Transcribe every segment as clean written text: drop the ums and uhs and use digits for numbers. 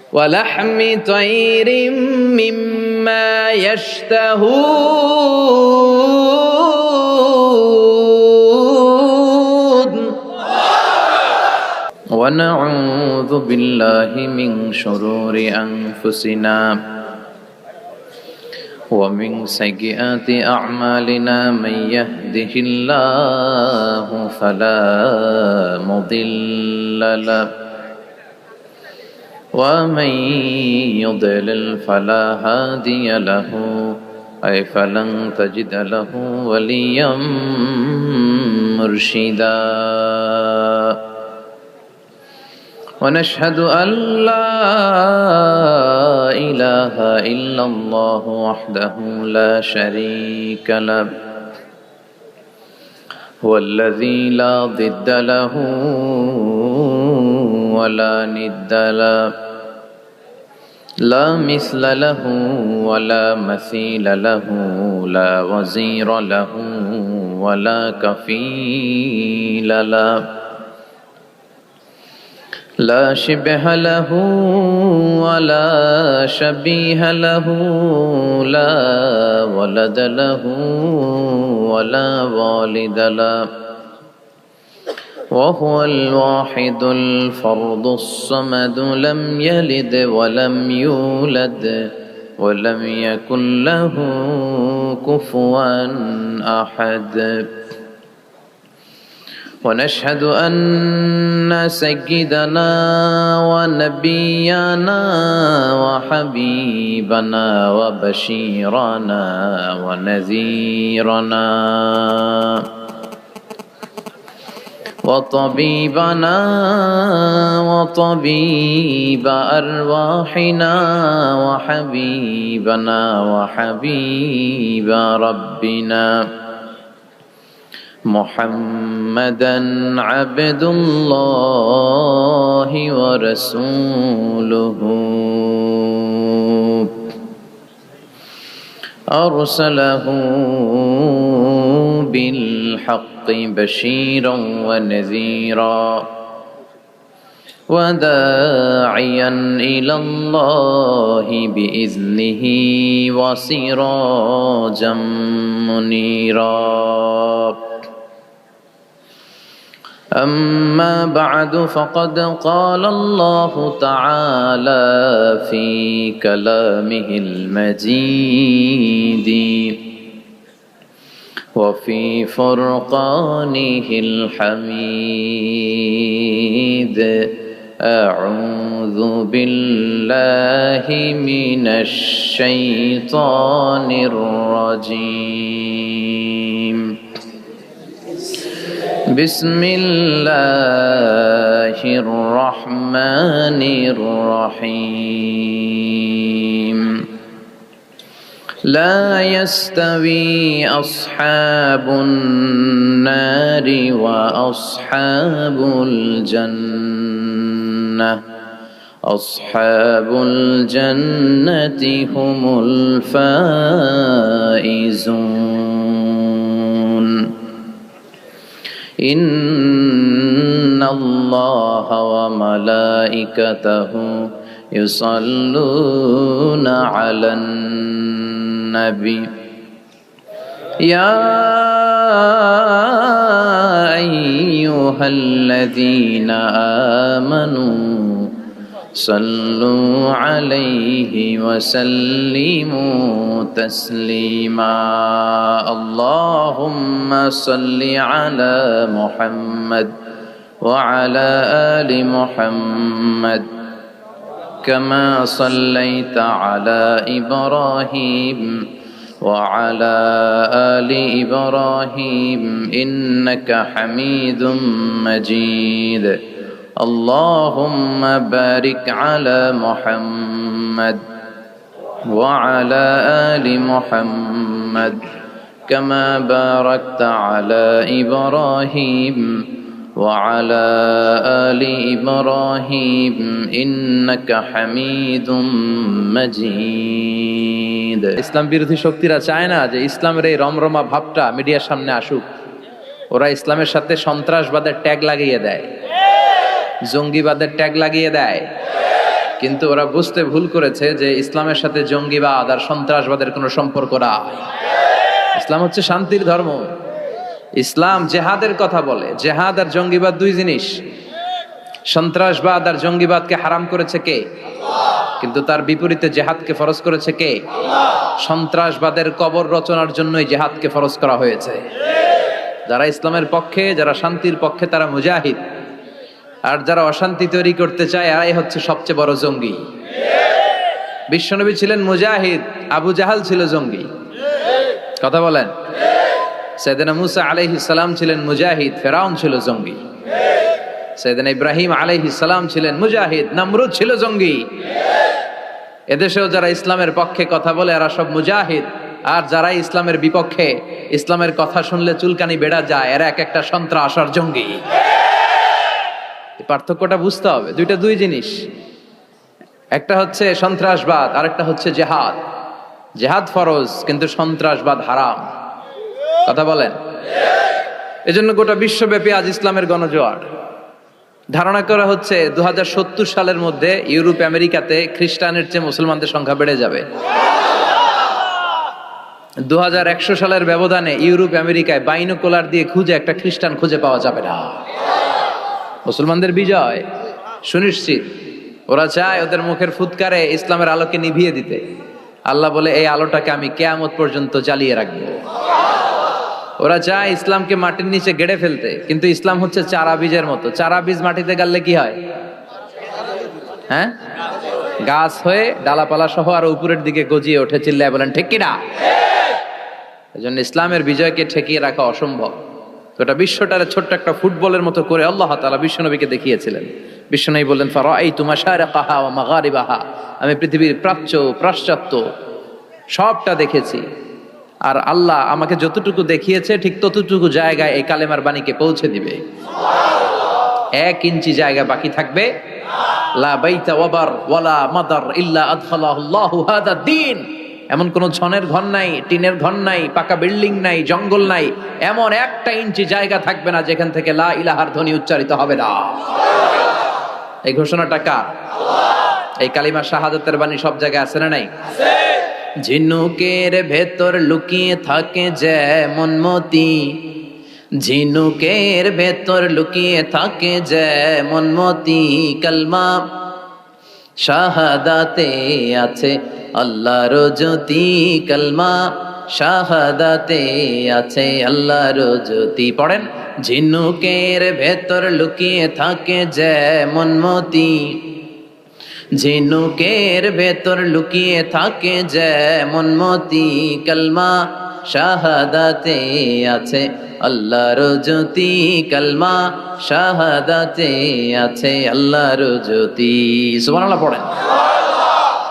ولحم طير مما يشتهون ونعوذ بالله من شرور أنفسنا ومن سيئات أعمالنا من يهده الله فلا مضل له ومن يضلل فلا هادي له أي فلن تجد له وليا مرشدا ونشهد أن لا إله إلا الله وحده لا شريك له هو الذي لا ضد له ولا ند له لا مثل له ولا مثيل له لا وزير له ولا كفيل له لا شبه له ولا شبيه له لا ولد له ولا والد له وهو الواحد الفرد الصمد لم يلد ولم يولد ولم يكن له كفوا أحد ونشهد أن سيدنا ونبينا وحبيبنا وبشيرنا ونذيرنا وطبيبنا وطبيب أرواحنا وحبيبنا وحبيب ربنا محمدا عبد الله ورسوله أرسله بالحق بشيرا ونذيرا وداعيا إلى الله بإذنه وسراجا منيرا أما بعد فقد قال الله تعالى في كلامه المجيد وفي فرقانه الحميد أعوذ بالله من الشيطان الرجيم بسم الله الرحمن الرحيم لا يستوي أصحاب النار وأصحاب الجنة أصحاب الجنة هم الفائزون إن الله وملائكته يصلون على النبي يا أيها الذين آمنوا صلوا عليه وسلموا تسليما اللهم صل على محمد وعلى آل محمد كما صليت على إبراهيم وعلى آل إبراهيم إنك حميد مجيد اللهم بارك على محمد وعلى آل محمد كما باركت على إبراهيم وعلى آل إبراهيم إنك حميد مجيد ইসলাম বিরোধী শক্তিরা চায় না যে ইসলামের এই রমরমা ভাবটা মিডিয়ার সামনে আসুক। ওরা ইসলামের সাথে সন্ত্রাসবাদের ট্যাগ লাগিয়ে দেয়, জঙ্গিবাদের ট্যাগ লাগিয়ে দেয়, কিন্তু ওরা বুঝতে ভুল করেছে যে ইসলামের সাথে জঙ্গিবাদ আর সন্ত্রাসবাদের কোনো সম্পর্ক নাই। ইসলাম হচ্ছে শান্তির ধর্ম। ইসলাম জেহাদের কথা বলে। জেহাদ আর জঙ্গিবাদ দুই জিনিস। সন্ত্রাসবাদ আর জঙ্গিবাদকে হারাম করেছে কে? কিন্তু তার বিপরীতে জেহাদকে ফরজ করেছে কে? সন্ত্রাসবাদের কবর রচনার জন্যই জেহাদকে ফরজ করা হয়েছে। যারা ইসলামের পক্ষে, যারা শান্তির পক্ষে, তারা মুজাহিদ। আর যারা অশান্তি তৈরি করতে চায় এরাই হচ্ছে সবচেয়ে বড় জঙ্গি। বিশ্বনবী ছিলেন মুজাহিদ, আবু জাহাল ছিল জঙ্গি। কথা বলেন। সাইয়েদনা মুসা আলাইহিস সালাম ছিলেন মুজাহিদ, ফেরাউন ছিল জঙ্গি। সাইয়েদনা ইব্রাহিম আলাইহিস সালাম ছিলেন মুজাহিদ, নমরুদ ছিল জঙ্গি। এদেশেও যারা ইসলামের পক্ষে কথা বলে এরা সব মুজাহিদ, আর যারা ইসলামের বিপক্ষে, ইসলামের কথা শুনলে চুলকানি বেড়া যায়, এরা এক একটা সন্ত্রাস আর জঙ্গি। পার্থক্যটা বুঝতে হবে। দুইটা দুই জিনিস। একটা হচ্ছে সন্ত্রাসবাদ, আর একটা হচ্ছে জেহাদ। জেহাদ ফরজ, কিন্তু সন্ত্রাসবাদ হারাম। কথা বলেন। এজন্য গোটা বিশ্বব্যাপী আজ ইসলামের গণজোয়ার। ধারণা করা হচ্ছে 2070 সালের মধ্যে ইউরোপ আমেরিকাতে খ্রিস্টানের চেয়ে মুসলমানদের সংখ্যা বেড়ে যাবে। 2100 সালের ব্যবধানে ইউরোপ আমেরিকায় বাইনোকুলার দিয়ে খুঁজে একটা খ্রিস্টান খুঁজে পাওয়া যাবে না। মুসলমানদের বিজয় সুনিশ্চিত। ওরা চায় ওদের মুখের ফুৎকারে ইসলামের আলোকে নিভিয়ে দিতে। আল্লাহ বলে, এই আলোটাকে আমি কিয়ামত পর্যন্ত জ্বালিয়ে রাখবো। ওরা চায় ইসলামকে মাটির নিচে গেড়ে ফেলতে, কিন্তু ইসলাম হচ্ছে চারা বীজের মতো। চারা বীজ মাটিতে গাড়লে কি হয়? হ্যাঁ, গাছ হয়ে ডালাপালা সহ আর উপরের দিকে গজিয়ে ওঠে। চিল্লায় বলেন ঠিক কিনা? এজন্য ইসলামের বিজয়কে ঠেকিয়ে রাখা অসম্ভব। গোটা বিশ্বটারে ছোট্ট একটা ফুটবলের মতো করে আল্লাহ তাআলা বিশ্বনবীকে দেখিয়েছিলেন। বিশ্বনবী বললেন, ফারাআইতু মাশারিকাহা ওয়া মাগারিবাহা, আমি পৃথিবীর প্রাচ্য পাশ্চাত্য সবটা দেখেছি। আর আল্লাহ আমাকে যতটুকু দেখিয়েছে ঠিক ততটুকু জায়গায় এই কালেমার বাণীকে পৌঁছে দিবে। 1 ইঞ্চি জায়গা বাকি থাকবে। লা বাইতা ওয়াবার ওয়ালা মাদার ইল্লা আদখালাহুল্লাহু হাদা দ্বীন। এমন কোন ছনের ঘর নাই, টিনের ঘর নাই, পাকা বিল্ডিং নাই, জঙ্গল নাই, এমন 1 ইঞ্চি জায়গা থাকবে না যেখান থেকে লা ইলাহার ধ্বনি উচ্চারিত হবে না। এই ঘোষণাটা কার? এই কালিমা শাহাদাতের বাণী সব জায়গায় আছে না নাই? আছে। ঝিনুকের ভেতর লুকিয়ে থাকে যেমন মতি, ঝিনুকের ভেতর লুকিয়ে থাকে যেমন মতি, কালমা শাহাদাতে আছে আল্লাহর জ্যোতি, কালমা শাহাদাতে আছে আল্লাহর জ্যোতি। পড়েন। ঝিনুকের ভেতর লুকিয়ে থাকে যেমন মতি, ঝিনুকের ভেতর লুকিয়ে থাকে যেমন মতি, কালমা শাহাদাতে আছে আল্লাহর জ্যোতি, কালমা শাহাদাতে আছে আল্লাহর জ্যোতি। সুবহানাল্লাহ পড়েন।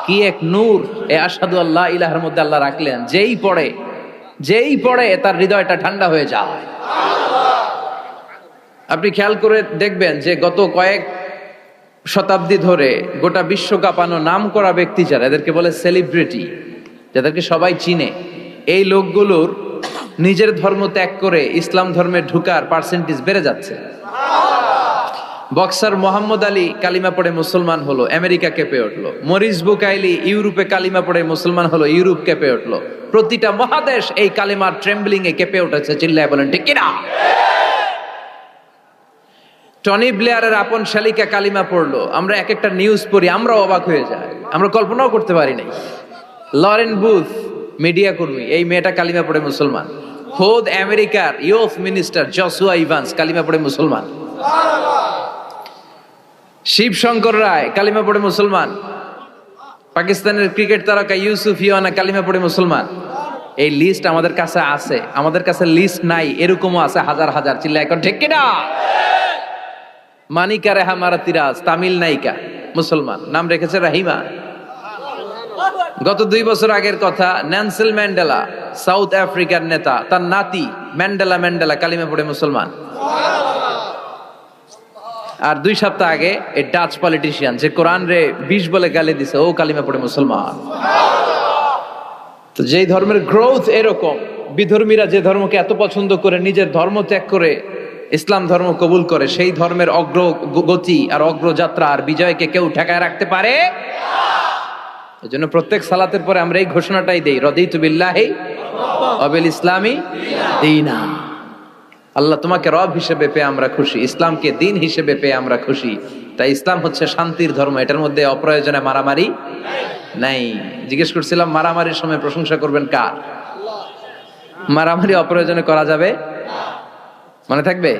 কি এক নূর এ আশহাদু আল্লা ইলাহার মধ্যে আল্লাহ রাখলেন। যেই পড়ে তার হৃদয়টা ঠান্ডা হয়ে যায়। আপনি খেয়াল করে দেখবেন যে গত কয়েক শতাব্দী ধরে গোটা বিশ্ব কাঁপানো নাম করা ব্যক্তি যারা, এদেরকে বলে সেলিব্রিটি, যাদেরকে সবাই চিনে, এই লোকগুলোর নিজের ধর্ম ত্যাগ করে ইসলাম ধর্মে ঢুকার পার্সেন্টেজ বেড়ে যাচ্ছে। বক্সার মোহাম্মদ আলী কালিমা পড়ে মুসলমান হলো, আমেরিকা কেঁপে উঠলো। মরিস বুকাইলি ইউরোপে কালিমা পড়ে মুসলমান হলো, ইউরোপ কেঁপে উঠলো। প্রতিটা মহাদেশ এই কালিমার ট্রেম্বলিং এ কেঁপে উঠেছে। চিল্লায় বলেন ঠিক কিনা? টনি ব্লেয়ারের আপন শালিকা কালিমা পড়লো। আমরা এক একটা নিউজ পড়ি, আমরা অবাক হয়ে যাই, আমরা কল্পনাও করতে পারি নাই। লরেন বুথ মিডিয়া কর্মী, এই মেয়েটা কালিমা পড়ে মুসলমান। খোদ আমেরিকার ইউথ মিনিস্টার জসুয়া ইভান্স কালিমা পড়ে মুসলমান। শিবশঙ্কর রায় কালিমা পড়ে মুসলমান। পাকিস্তানের ক্রিকেট তারকা ইউসুফ ইওয়ানা কালিমা পড়ে মুসলমান। এই লিস্ট আমাদের কাছে আছে, আমাদের কাছে লিস্ট নাই এরকমও আছে হাজার হাজার। চিল্লা এখন ঠিক কিনা? মানিকা রেহা মারাতিরাজ তামিল নায়িকা, মুসলমান, নাম রেখেছে রাহিমা। গত 2 বছর আগের কথা, নেলসন ম্যান্ডেলা সাউথ আফ্রিকার নেতা, তার নাতি ম্যান্ডেলা কালিমা পড়ে মুসলমান। আর 2 সপ্তাহ আগে এই ডাচ পলিটিশিয়ান যে কোরআন রে 20 বলে গালি দিছে, ও কালিমা পড়ে মুসলমান। তো যেই ধর্মের গ্রোথ এরকম, বিধর্মীরা যে ধর্মকে এত পছন্দ করে নিজের ধর্ম ত্যাগ করে ইসলাম ধর্ম কবুল করে, সেই ধর্মের অগ্রগতি আর অগ্রযাত্রা আর বিজয়কে কেউ ঠেকায় রাখতে পারে। এই জন্য প্রত্যেক সালাতের পরে আমরা এই ঘোষণাটাই দেই, রাদিতু বিল্লাহি ওয়া বিল ইসলামি দীনা। আল্লাহ তোমাকে রব হিসেবে পেয়ে আমরা খুশি, ইসলামকে দিন হিসেবে পেয়ে আমরা খুশি। তাই ইসলাম হচ্ছে শান্তির ধর্ম, এটার মধ্যে অপ্রয়োজনে মারামারি নাই। জিজ্ঞেস করছিলাম মারামারির সময় প্রশংসা করবেন কার? মারামারি অপ্রয়োজনে করা যাবে, মনে থাকবে?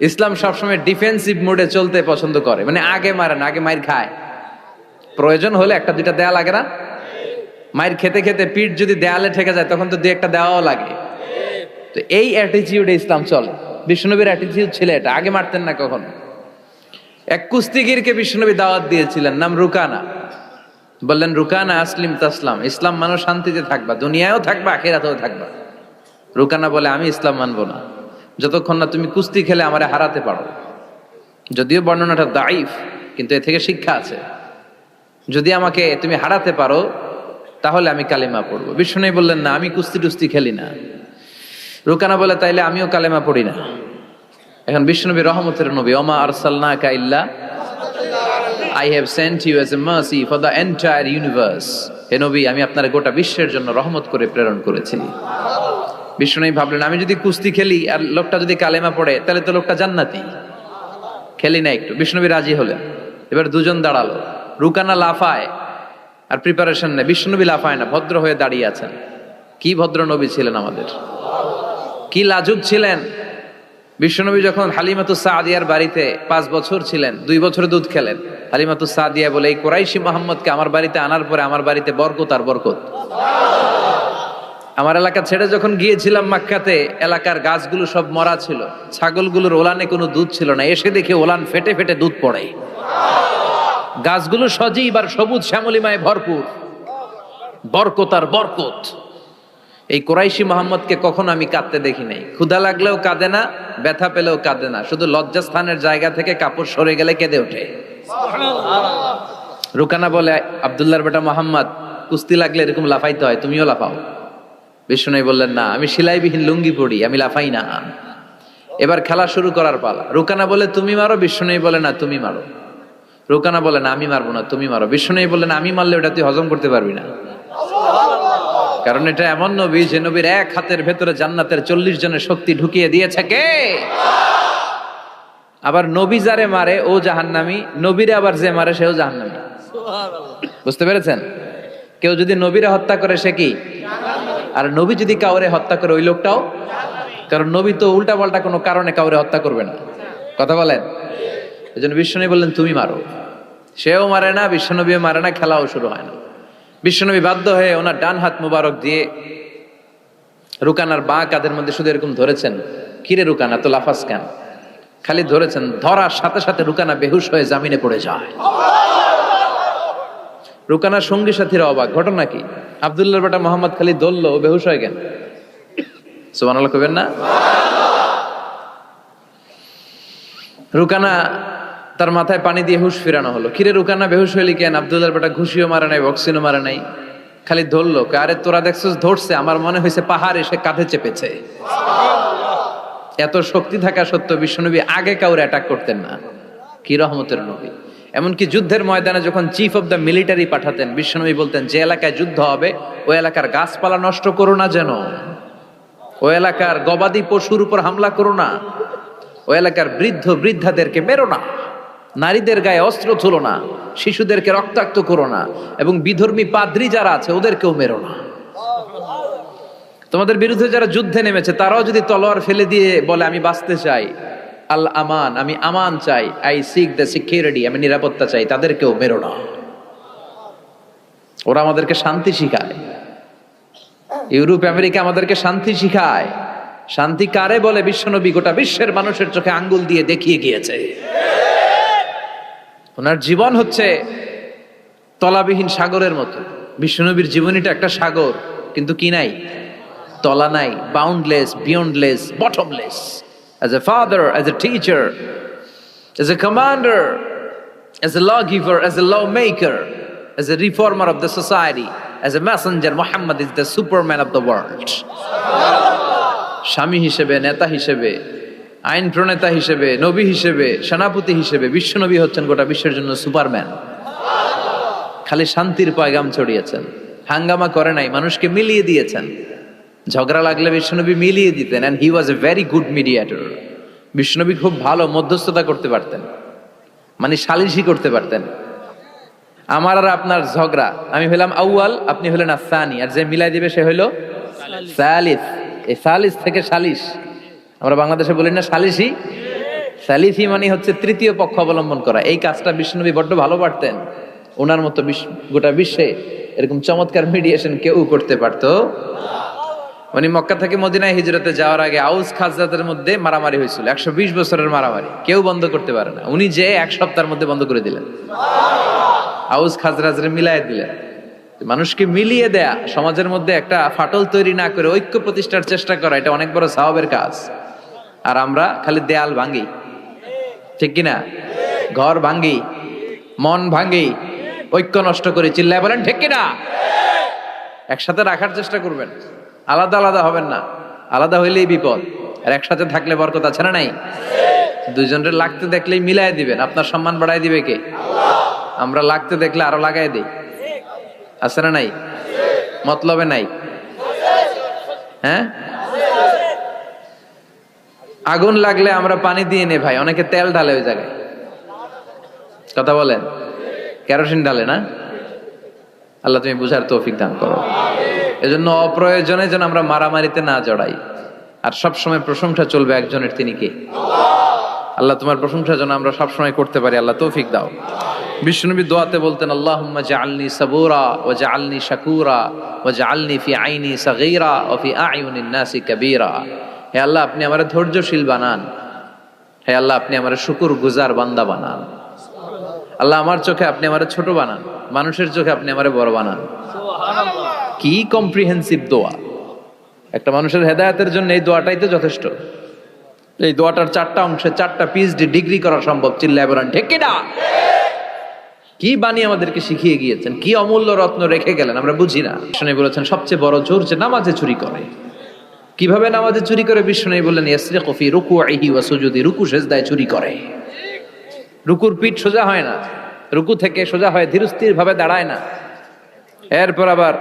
ইসলাম সবসময় ডিফেন্সিভ মোডে চলতে পছন্দ করে, মানে আগে মারেন, আগে মাইর খায়। প্রয়োজন হলে একটা দুইটা দেয়া লাগে না? মাইর খেতে খেতে পিঠ যদি দেয়ালে ঠেকে যায় তখন তো দুই একটা দেওয়াও লাগে। তো এই অ্যাটিটিউডে ইসলাম চলে। বিশ্বনবীর অ্যাটিটিউড ছিল এটা, আগে মারতেন না কখন। এক কুস্তিগিরকে বিশ্বনবী দাওয়াত দিয়েছিলেন, নাম রুকানা। বললেন রুকানা আসলিম তাসলাম, ইসলাম মানো শান্তিতে থাকবা, দুনিয়ায়ও থাকবা আখিরাতেও থাকবা। রুকানা বলে আমি ইসলাম মানবো না যতক্ষণ না তুমি কুস্তি খেলে আমারে হারাতে পারো। যদিও বর্ণনাটা দাইফ, কিন্তু এ থেকে শিক্ষা আছে। যদি আমাকে তুমি হারাতে পারো তাহলে আমি কালেমা পড়বো। বিশ্বনবী বললেন না, আমি কুস্তি টুস্তি খেলি না। রুকানা বলে তাইলে আমিও কালেমা পড়ি না। এখন বিশ্বনবী রহমতের নবী, ওমা আরসালনাকা ইল্লা I have sent you as a mercy for the entire universe. হে নবী, আমি আপনার গোটা বিশ্বের জন্য রহমত করে প্রেরণ করেছি। বিশ্বনবী ভাবলেন আমি যদি কুস্তি খেলি আর লোকটা যদি কালেমা পড়ে তাহলে তো লোকটা জান্নাতি, খেলি না একটু। বিশ্বনবী রাজি হলেন। এবার দুজন দাঁড়ালো, রুকানা লাফায় আর প্রিপারেশন নেই, বিশ্বনবী লাফায় না, ভদ্র হয়ে দাঁড়িয়ে আছেন। কি ভদ্র নবী ছিলেন আমাদের, কি লাজুক ছিলেন। বিশ্বনবী যখন হালিমাতুস সাদিয়ার বাড়িতে 5 বছর ছিলেন, 2 বছর দুধ খেলেন। হালিমাতুস সাদিয়া বলে এই কুরাইশি মুহাম্মদকে আমার বাড়িতে আনার পরে আমার বাড়িতে বরকত আর বরকত। আমার এলাকা ছেড়ে যখন গিয়েছিলাম মক্কাতে, এলাকার গাছগুলো সব মরা ছিল, ছাগলগুলোর ওলানে কোনো দুধ ছিল না। এসে দেখে ওলান ফেটে ফেটে দুধ পড়ে, গাছগুলো সজীব আর সবুজ শ্যামলিমায় ভরপুর, বরকত আর বরকত। এই কুরাইশি মুহাম্মদকে কখনো আমি কাঁদতে দেখি নাই। ক্ষুধা লাগলেও কাঁদে না, ব্যথা পেলেও কাঁদে না, শুধু লজ্জাস্থানের জায়গা থেকে কাপড় সরে গেলে কেঁদে ওঠে। রুকানা বলে আব্দুল্লাহর বেটা মোহাম্মদ, কুস্তি লাগলে এরকম লাফাইতে হয়, তুমিও লাফাও। বিষ্ণু বললেন না, আমি সেলাইবিহীন লুঙ্গি পড়ি, আমি লাফাই না। এবার খেলা শুরু করার পালা। রুকানা বলে তুমি মারো, বিষ্ণু বলে না তুমি মারো। রুকানা বলে না আমি মারবো না, তুমি মারো। বিষ্ণু বলে না আমি মারলে ওটা তুই হজম করতে পারবি না, কারণ এটা এমন নবী যে নবীর এক হাতের ভেতরে জান্নাতের 40 জনের শক্তি ঢুকিয়ে দিয়েছে কে? আবার নবী যারে মারে ও জাহান্নামী, নবীরে আবার যে মারে সেও জাহান্নামী। বুঝতে পেরেছেন? কেউ যদি নবীরে হত্যা করে সে কি, আর নবী যদি কাউরে হত্যা করে ওই লোকটাও, কারণ নবী তো উল্টা পাল্টা কোনো কারণে কাউরে হত্যা করবে না। কথা বলেন? এই জন্য বিশ্বনবী বললেন তুমি মারো। সেও মারে না, বিশ্বনবীও মারে না, খেলাও শুরু হয় না। বিশ্বনবী বাধ্য হয়ে ওনার ডান হাত মুবারক দিয়ে রুকানার বাঁ কাঁধের মধ্যে শুধু এরকম ধরেছেন। কিরে রুকানা তো লাফাস কেন? খালি ধরেছেন, ধরার সাথে সাথে রুকানা বেহুশ হয়ে জামিনে পড়ে যায়। রুকানার সঙ্গী সাথীরা অবাক, ঘটনা কি? আব্দুল্লাহর বেটা মোহাম্মদ খালি দলল, ও বেহুশ হয়ে গেল। সুবহানাল্লাহ কইবেন না? রুকানা তার মাথায় পানি দিয়ে হুশ ফিরানো হলো। কিরে রুকানা বেহুশ হইলি কেন? আব্দুল্লাহর বেটা ঘুষিও মারে নাই, বক্সিনও মারে নাই, খালি ধরলো। আরে তোরা দেখছিস ধরছে, আমার মনে হয়েছে পাহাড় এসে কাঁধে চেপেছে। এত শক্তি থাকা সত্ত্বেও বিশ্বনবী আগে কাউরে অ্যাটাক করতেন না। কি রহমতের নবী! এমনকি যুদ্ধের ময়দানে যখন চিফ অফ দ্য মিলিটারি পাঠাতেন, বিশ্বনবী বলতেন যে এলাকায় যুদ্ধ হবে ওই এলাকার গাছপালা নষ্ট করো না, যেন ওই এলাকার গবাদি পশুর উপর হামলা করো না, ওই এলাকার বৃদ্ধ বৃদ্ধাদেরকে মেরো না, নারীদের গায়ে অস্ত্র তুলো না, শিশুদেরকে রক্তাক্ত করো না, এবং বিধর্মী পাদ্রী যারা আছে ওদেরকেও মেরো না। তোমাদের বিরুদ্ধে যারা যুদ্ধে নেমেছে তারাও যদি তলোয়ার ফেলে দিয়ে বলে আমি বাঁচতে চাই, আল আমান, আমি আমান চাই, আই সিক দ্য সিকিউরিটি, আমি নিরাপত্তা চাই, তাদেরকেও মেরো না। ওরা আমাদেরকে শান্তি শিখায়। ইউরোপ আমেরিকা আমাদেরকে শান্তি শিখায়। শান্তি কারে বলে বিশ্বনবী গোটা বিশ্বের মানুষের চোখে আঙ্গুল দিয়ে দেখিয়ে গিয়েছে। ওনার জীবন হচ্ছে তলাবিহীন সাগরের মতো। বিশ্বনবীর জীবনীটা একটা সাগর, কিন্তু কি নাই? তলা নাই, boundless, beyondless, bottomless. As a father, as a teacher, as a commander, as a lawgiver, as a lawmaker, as a reformer of the society, as a messenger, Muhammad is the superman of the world. স্বামী হিসেবে, নেতা হিসেবে, আইন প্রণেতা হিসেবে, নবী হিসেবে, সেনাপতি হিসেবে বিশ্বনবী হচ্ছেন গোটা বিশ্বের জন্য সুপারম্যান। খালি শান্তির পয়গাম ছড়িয়েছেন, হাঙ্গামা করে নাই, মানুষকে মিলিয়ে দিয়েছেন। ঝগড়া লাগলে বিশ্বনবী মিলিয়ে দিতেন, and he was a very good mediator. বিশ্বনবী খুব ভালো মধ্যস্থতা করতে পারতেন, মানে সালিশি করতে পারতেন। আমার আর আপনার ঝগড়া, আমি হলাম আউয়াল, আপনি হলেন আসানি, আর যে মিলাই দিবে সে হইল সালিস। এই সালিস থেকে সালিশ, আমরা বাংলাদেশে বলি না সালিসি, সালিসি মানে হচ্ছে তৃতীয় পক্ষ অবলম্বন করা। এই কাজটা বিশ্বনবী বড্ড ভালো পারতেন। ওনার মতো গোটা বিশ্বে এরকম চমৎকার মিডিয়েশন কেউ করতে পারতো। উনি মক্কা থেকে মদিনায় হিজরতে যাওয়ার আগে আউস খাজরাতের মধ্যে মারামারি হয়েছিল, 120 বছরের মারামারি, কেউ বন্ধ করতে পারে না। উনি যে 1 সপ্তাহের মধ্যে বন্ধ করে দিলেন, আউস খাজরাজরে মিলাই দিলেন। মানুষকে মিলিয়ে দেয়া, সমাজের মধ্যে একটা ফাটল তৈরি না করে ঐক্য প্রতিষ্ঠার চেষ্টা করা, এটা অনেক বড় সাওয়াবের কাজ। আর আমরা খালি দেয়াল ভাঙ্গি, ঠিক কিনা? ঘর ভাঙ্গি, মন ভাঙ্গি, ঐক্য নষ্ট করি। চিল্লায় বলেন ঠিক কিনা? একসাথে রাখার চেষ্টা করবেন, আলাদা আলাদা হবেন না। আলাদা হইলেই বিপদ, আর একসাথে থাকলে বরকত আছে না নাই? দুইজনের লাগতে দেখলেই মিলাই দিবেন। আপনার সম্মান বাড়াই দিবে কে? আমরা লাগতে দেখলে আরো লাগাই দিই, আছে না নাই? মতলবে নাই, হ্যাঁ? আগুন লাগলে আমরা পানি দিয়ে নে ভাই, অনেকে তেল ঢালে ওই জায়গায়, কথা বলেন, কেরোসিন ঢালে না। আল্লাহ তুমি বুঝার তৌফিক দান করো। এজন্য অপ্রয়োজনে যেন আমরা মারামারিতে না জড়াই। আর সবসময় প্রশংসা চলবে একজনের, তিনি কে? আল্লাহ তোমার প্রশংসা যেন আমরা সবসময় করতে পারি, আল্লাহ তৌফিক দাও। বিশ্বনবী দোয়াতে বলতেন, আল্লাহুম্মা জাআলনি সাবুরা ওয়া জাআলনি শাকুরা ওয়া জাআলনি ফি আইনি সাগীরা ওয়া ফি আ'য়ুনিন নাসি কাবীরা। হে আল্লাহ, আপনি আমারে ধৈর্যশীল বানান। হে আল্লাহ, আপনি আমারে শুকরগুজার বান্দা বানান। আল্লাহ, আমার চোখে আপনি আমারে ছোট বানান, মানুষের চোখে আপনি আমারে বড় বানান। কি কম্প্রিহেন্সিভ দোয়া! একটা মানুষের হেদায়েতের জন্য এই দোয়াটাই তো যথেষ্ট। এই দোয়াটার 4টা অংশে 4টা পিএইচডি ডিগ্রি করা সম্ভব। চিল্লায় বলেন ঠিক কিনা? কি বাণী আমাদেরকে শিখিয়ে গিয়েছেন, কি অমূল্য রত্ন রেখে গেলেন, আমরা বুঝি না। বিষ্ণু বলেছেন সবচেয়ে বড় চোর যে নামাজে চুরি করে। কিভাবে নামাজে চুরি করে? বিষ্ণু বললেন ইয়াসরিকু ফি রুকুইহি ওয়া সুজুদি, রুকু সেজদায় চুরি করে। রুকুর পিঠ সোজা হয় না, রুকু থেকে সোজা হয়, ধীরস্থির ভাবে দাঁড়ায় না। এরপর আবার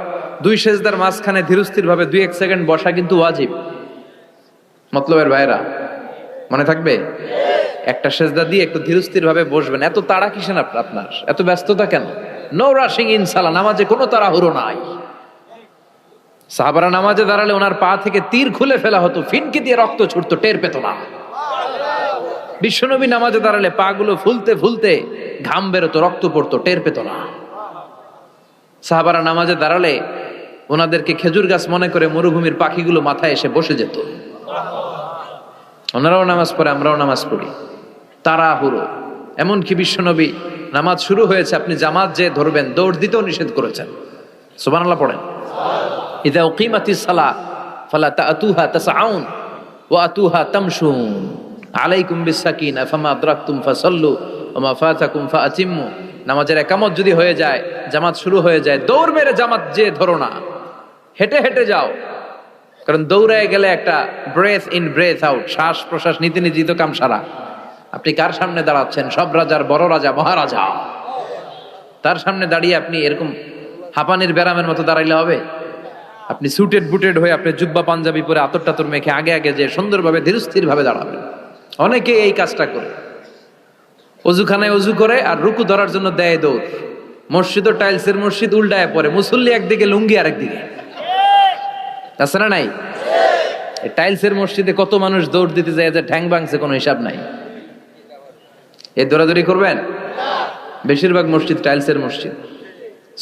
2 সেজদার মাঝখানে ধীরস্থির ভাবে 2-1 সেকেন্ড বসা কিন্তু ওয়াজিব। মতলবের ভাইরা মনে থাকবে, একটা সেজদা দিয়ে একটু ধীরস্থির ভাবে বসবেন। এত তাড়া কিসেন আপনার, এত ব্যস্ততা কেন? নো রাশিং ইন সালাহ, নামাজে কোনো তাড়াহুড়ো নাই। সাহাবারা নামাজে দাঁড়ালে ওনার পা থেকে তীর খুলে ফেলা হতো, ফিনকি দিয়ে রক্ত ছুটতো, টের পেত না। বিশ্বনবী নামাজে দাঁড়ালে পা গুলো ফুলতে ফুলতে ঘাম বেরোতো, রক্ত পড়তো, টের পেত না। সাহাবারা নামাজে দাঁড়ালে ওনাদেরকে খেজুর গাছ মনে করে মরুভূমির পাখিগুলো মাথায় এসে বসে যেত। ওনারাও নামাজ পড়ে, আমরাও নামাজ পড়ি, তাড়াহুড়ো। এমনকি বিশ্বনবী নামাজ শুরু হয়েছে, আপনি জামাত যে ধরবেন, দৌড় দিতেও নিষেধ করেছেন। সুবহানাল্লাহ পড়েন। ইযা উকিমাতিস সালাহ ফালা তাআতুহা তাসআউন ওয়া আতুহা তামশুন আলাইকুম বিসাকিনা ফামা আদরাকতুম ফাসাল্লু ওয়া মা ফাতাকুম ফাআতিম্মু। নামাজের একামত যদি হয়ে যায়, জামাত শুরু হয়ে যায়, দৌড় মেরে জামাত যে ধরো না, হেঁটে হেঁটে যাও। কারণ দৌড়ায় গেলে একটা ব্রেথ ইন ব্রেথ আউট, শ্বাস প্রশ্বাস নিতে নিতেই তো কাম সারা। আপনি কার সামনে দাঁড়াচ্ছেন? সব রাজার বড় রাজা, মহারাজা। তার সামনে দাঁড়িয়ে আপনি এরকম হাঁপানির ব্যারামের মতো দাঁড়াইলে হবে? আপনি সুটেড বুটেড হয়ে, আপনি জুব্বা পাঞ্জাবি পরে আতর টাতর মেখে আগে আগে যে সুন্দরভাবে ধীরস্থির ভাবে দাঁড়াবেন। অনেকে এই কাজটা করে, অজুখানায় অজু করে আর রুকু ধরার জন্য দেয় দৌড়। মসজিদ ও টাইলসের মসজিদ, উল্টায় পড়ে, মুসল্লি একদিকে, লুঙ্গি আরেকদিকে, আছে না নাই? টাইলসের মসজিদে কত মানুষ দৌড় দিতে যায় যে ঠ্যাং ভাঙছে, কোনো হিসাব নাই। এই দৌড়াদৌড়ি করবেন? বেশিরভাগ মসজিদ টাইলসের মসজিদ।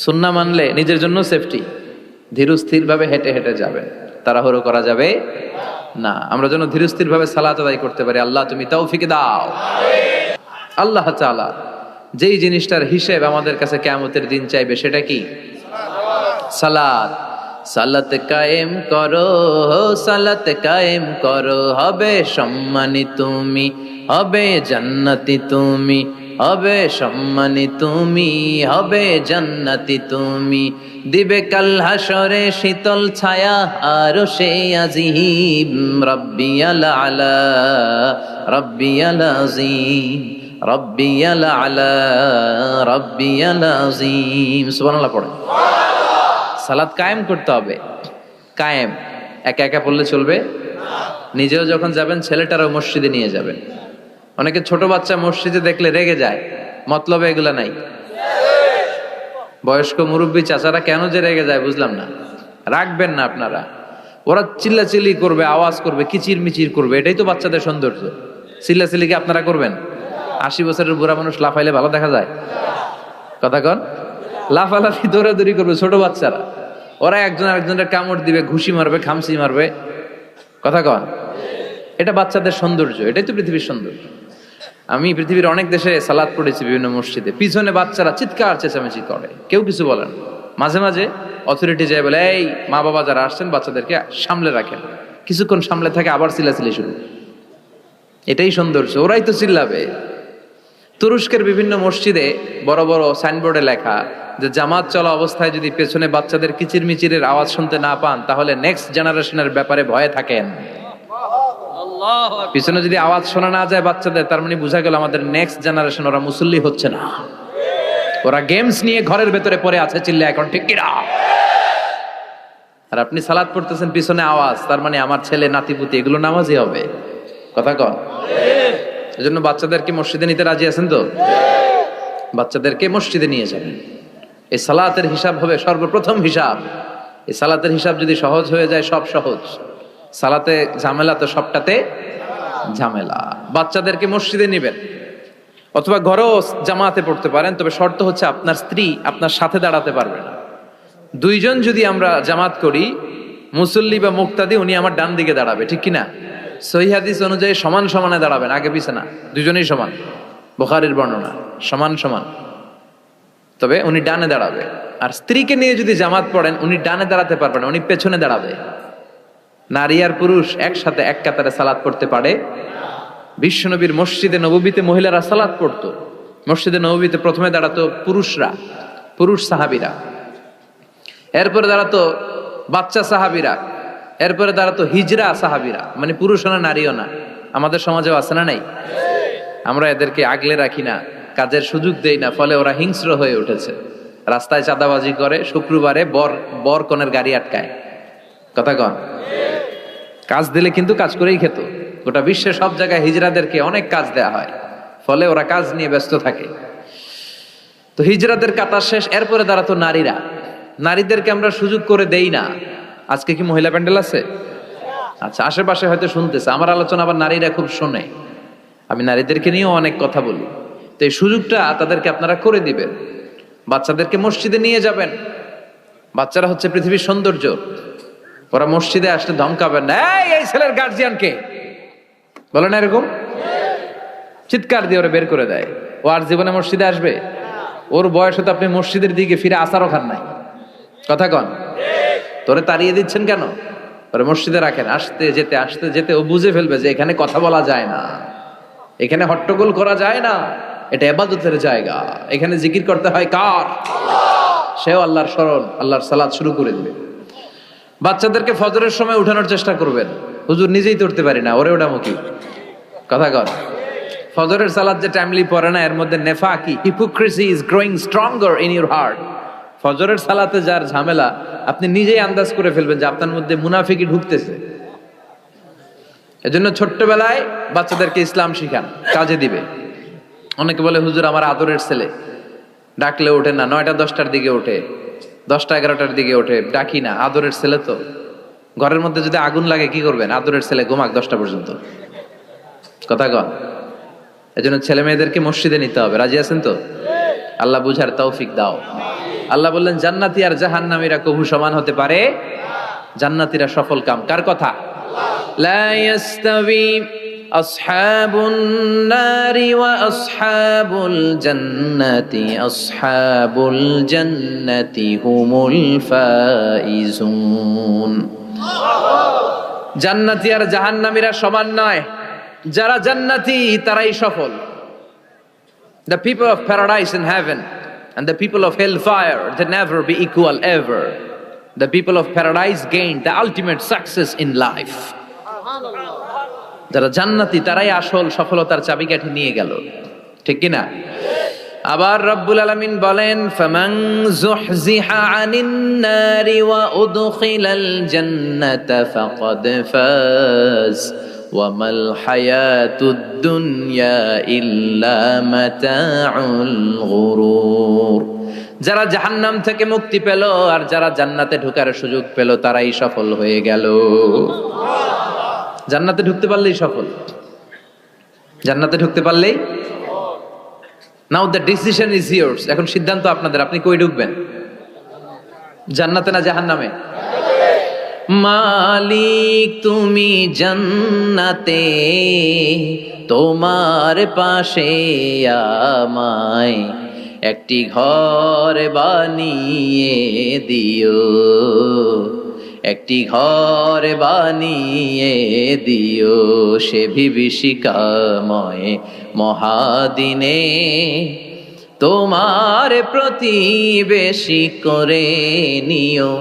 সুন্নাহ মানলে নিজের জন্য সেফটি, ধীরস্থির ভাবে হেঁটে হেঁটে যাবেন, তাড়াহুড়ো করা যাবে না। আমরা যেন ধীরস্থির ভাবে সালাত আদায় করতে পারি। আল্লাহ তুমি তৌফিক দাও। আল্লাহ তাআলা যেই জিনিসটার হিসেব আমাদের কাছে কিয়ামতের দিন চাইবে, সেটা কি? সালাত। সালাত কায়েম করো, সালাত কায়েম করো, হবে সম্মানী তুমি, হবে জান্নাতি তুমি। হবে সম্মানী তুমি, হবে জান্নাতি তুমি, দিবে কাল হাসরে শীতল ছায়া আরশে আজিম। রাব্বিয়াল আলা রাব্বিয়াল আযীম রাব্বিয়াল আলা রাব্বিয়াল আযীম। সুবহানাল্লাহ পড়ে। সালাত কায়েম করতে হবে, কায়েম। একা একা পড়লে চলবে? নিজেও যখন যাবেন ছেলেটারও মসজিদে নিয়ে যাবেন। অনেকে ছোট বাচ্চা মসজিদে দেখলে রেগে যায়, মতলবে এগুলা নাই। বয়স্ক মুরব্বী চাচারা কেন যে রেগে যায় বুঝলাম না। রাখবেন না আপনারা। ওরা চিল্লাচিল্লি করবে, আওয়াজ করবে, কিচির মিচির করবে, এটাই তো বাচ্চাদের সৌন্দর্য। চিল্লাচিল্লি কি আপনারা করবেন? 80 বছরের বুড়া মানুষ লাফাইলে ভালো দেখা যায়? কথা কন। লাফালাফি দৌড়াদৌড়ি করবে ছোট বাচ্চারা, ওরা একজন আরেকজনের কামড় দিবে, ঘুষি মারবে, খামসি মারবে। কথা কন। এটা বাচ্চাদের সৌন্দর্য, এটাই তো পৃথিবীর সৌন্দর্য। আমি পৃথিবীর অনেক দেশে সালাত পড়েছি, বিভিন্ন মসজিদে পিছনে বাচ্চারা চিৎকার চেঁচামেচি করে, কেউ কিছু বলেন। মাঝে মাঝে অথরিটি যায় বলে, এই মা বাবা যারা আসছেন বাচ্চাদেরকে সামলে রাখেন। কিছুক্ষণ সামলে থাকে, আবার চিল্লাচিল্লি শুরু। এটাই সৌন্দর্য, ওরাই তো চিল্লাবে। তুরস্কের বিভিন্ন মসজিদে বড় বড় সাইনবোর্ডে লেখা যে জামাত চলা অবস্থায় যদি পেছনে বাচ্চাদের কিচির মিচিরের আওয়াজ শুনতে না পান তাহলে নেক্সট জেনারেশনের ব্যাপারে ভয়ে থাকেন। পিছনে যদি আওয়াজ শোনা না যায় বাচ্চাদের, তার মানে বোঝা গেল আমাদের নেক্সট জেনারেশন ওরা মুসল্লি হচ্ছে না, ওরা গেমস নিয়ে ঘরের ভেতরে পড়ে আছে। চিল্লা এখন ঠিক কিনা? আর আপনি সালাত পড়তেছেন, পিছনে আওয়াজ, তার মানে আমার ছেলে নাতিপুতি এগুলো নামাজি হবে। কথা কন। এজন্য বাচ্চাদেরকে মসজিদে নিতে রাজি আছেন তো? বাচ্চাদেরকে মসজিদে নিয়ে যাবেন। এই সালাতের হিসাব হবে সর্বপ্রথম হিসাব। এই সালাতের হিসাব যদি সহজ হয়ে যায়, সব সহজ। সালাতে ঝামেলা তো সবটাতে ঝামেলা। বাচ্চাদেরকে মসজিদে নিবেন, অথবা ঘরেও জামাতে পড়তে পারেন, তবে শর্ত হচ্ছে আপনার স্ত্রী আপনার সাথে দাঁড়াতে পারবে না। দুইজন যদি আমরা জামাত করি, মুসল্লি বা মুক্তাদি, উনি আমার ডান দিকে দাঁড়াবে, ঠিক কিনা? সহিহ হাদিস অনুযায়ী সমান সমানে দাঁড়াবেন, আগে পিছে না, দুজনেই সমান। বুখারীর বর্ণনা, সমান সমান। তবে উনি ডানে দাঁড়াবে। আর স্ত্রীকে নিয়ে যদি জামাত পড়েন, উনি ডানে দাঁড়াতে পারবেন, উনি পেছনে দাঁড়াবে। নারী আর পুরুষ একসাথে এক কাতারে সালাত পড়তে পারে। বিশ্বনবীর মসজিদে নববীতে মহিলারা সালাত পড়তো। মসজিদে নববীতে প্রথমে দাঁড়াতো পুরুষরা, পুরুষ সাহাবীরা, এরপরে দাঁড়াতো বাচ্চা সাহাবীরা, এরপরে দাঁড়াতো হিজরা সাহাবীরা, মানে পুরুষও না নারীও না। আমাদের সমাজেও আছে না নাই? আমরা এদেরকে আগলে রাখি না, কাজের সুযোগ দেই না, ফলে ওরা হিংস্র হয়ে উঠেছে। রাস্তায় চাঁদাবাজি করে, শুক্রবারে বর কনের গাড়ি আটকায়। কথা কন। কাজ দিলে কিন্তু কাজ করেই খেত। গোটা বিশ্বের সব জায়গায় হিজরাদেরকে অনেক কাজ দেয়া হয়, ফলে ওরা কাজ নিয়ে ব্যস্ত থাকে। তো হিজরাদের কাতার শেষ, এরপরে দাঁড়াতো নারীরা। নারীদেরকে আমরা সুযোগ করে দেই না। আজকে কি মহিলা প্যান্ডেল আছে? আচ্ছা, আশেপাশে হয়তো শুনতেছে। আমার আলোচনা আবার নারীরা খুব শোনে, আমি নারীদেরকে নিয়েও অনেক কথা বলি। তো এই সুযোগটা তাদেরকে আপনারা করে দিবেন। বাচ্চাদেরকে মসজিদে নিয়ে যাবেন। বাচ্চারা হচ্ছে পৃথিবীর সৌন্দর্য। ওরা মসজিদে আসলে ধমকাবেন না, এই ছেলের গার্জিয়ান কে, বলে না এরকম? চিৎকার দিয়ে ওরা বের করে দেয়। ও আর জীবনে মসজিদে আসবে? ওর বয়সে তো আপনি মসজিদের দিকে ফিরে আসারও খান নাই। কথা কন। তোরে তাড়িয়ে দিচ্ছেন কেন? ওরা মসজিদে রাখেন। আসতে যেতে ও বুঝে ফেলবে যে এখানে কথা বলা যায় না, এখানে হট্টগোল করা যায় না, এটা ইবাদতের জায়গা, এখানে জিকির করতে হয় কার? সেও আল্লাহর স্মরণ, আল্লাহর সালাত শুরু করে দিবে। বাচ্চাদেরকে ফজরের সময় উঠানোর চেষ্টা করবেন। হুজুর নিজেই করতে পারি না, ওরে ওটা মুখী। কথা কর। ফজরের সালাত যে টাইমলি পড়ে না, এর মধ্যে নেফাকি, hypocrisy is growing stronger in your heart. ফজরের সালাতে যার ঝামেলা, আপনি নিজেই আন্দাজ করে ফেলবেন যে আপনার মধ্যে মুনাফিকি ঢুকতেছে। এজন্য ছোট্টবেলায় বাচ্চাদেরকে ইসলাম শিখান, কাজে দিবে। অনেকে বলে হুজুর আমার আদরের ছেলে, ডাকলে ওঠে না, 9টা 10টার দিকে ওঠে, 10টা 11টার দিকে ওঠে, ডাকি না। আদরের ছেলে তো। ঘরের মধ্যে যদি আগুন লাগে কি করবেন? আদরের ছেলে ঘুমাক 10টা পর্যন্ত। কথা কন। এজন্য ছেলে মেয়েদেরকে মসজিদে নিতে হবে। রাজি আছেন তো? আল্লাহ বুঝার তৌফিক দাও। আল্লাহ বললেন জান্নাতি আর জাহান্নামীরা কবু সমান হতে পারে? জান্নাতীরা সফল কাম। কার কথা? লা ইয়াস্তাবি আসহাবুন নারি ওয়া আসহাবুল জান্নাতি আসহাবুল জান্নাতি হুমুল ফাইজুন। জান্নাতি আর জাহান্নামীরা সমান নয়। যারা জান্নাতি তারাই সফল। The people of paradise in heaven and the people of hellfire, they never be equal ever. The people of paradise gained the ultimate success in life. যারা জান্নাতি তারাই আসল সফলতার চাবিকাঠি নিয়ে গেল, ঠিক কি না? আবার রব্বুল আলামিন বলেন, ফামান যুহজিহা আনিন নারি ওয়া উদখিলাল জান্নাতা ফাকাদ ফাজ ওয়া মাল হায়াতুদ দুনিয়া ইল্লা মাতাউল গুরুর। যারা জাহান্নাম থেকে মুক্তি পেল আর যারা জান্নাতে ঢোকার সুযোগ পেল তারাই সফল হয়ে গেল। জান্নাতে ঢুকতে পারলেই সফল, জান্নাতে ঢুকতে পারলেই। নাও দ্য ডিসিশন ইজ ইয়ার্স। এখন সিদ্ধান্ত আপনাদের, আপনি কই ঢুকবেন, জান্নাতে না জাহান্নামে? মালিক তুমি জান্নাতে, তোমার পাশে আমায় একটি ঘর বানিয়ে দিও, একটি ঘর বানিয়ে দিও সে বিভীষিকাময় মহাদিনে, তোমার প্রতিবেশী করে নিও।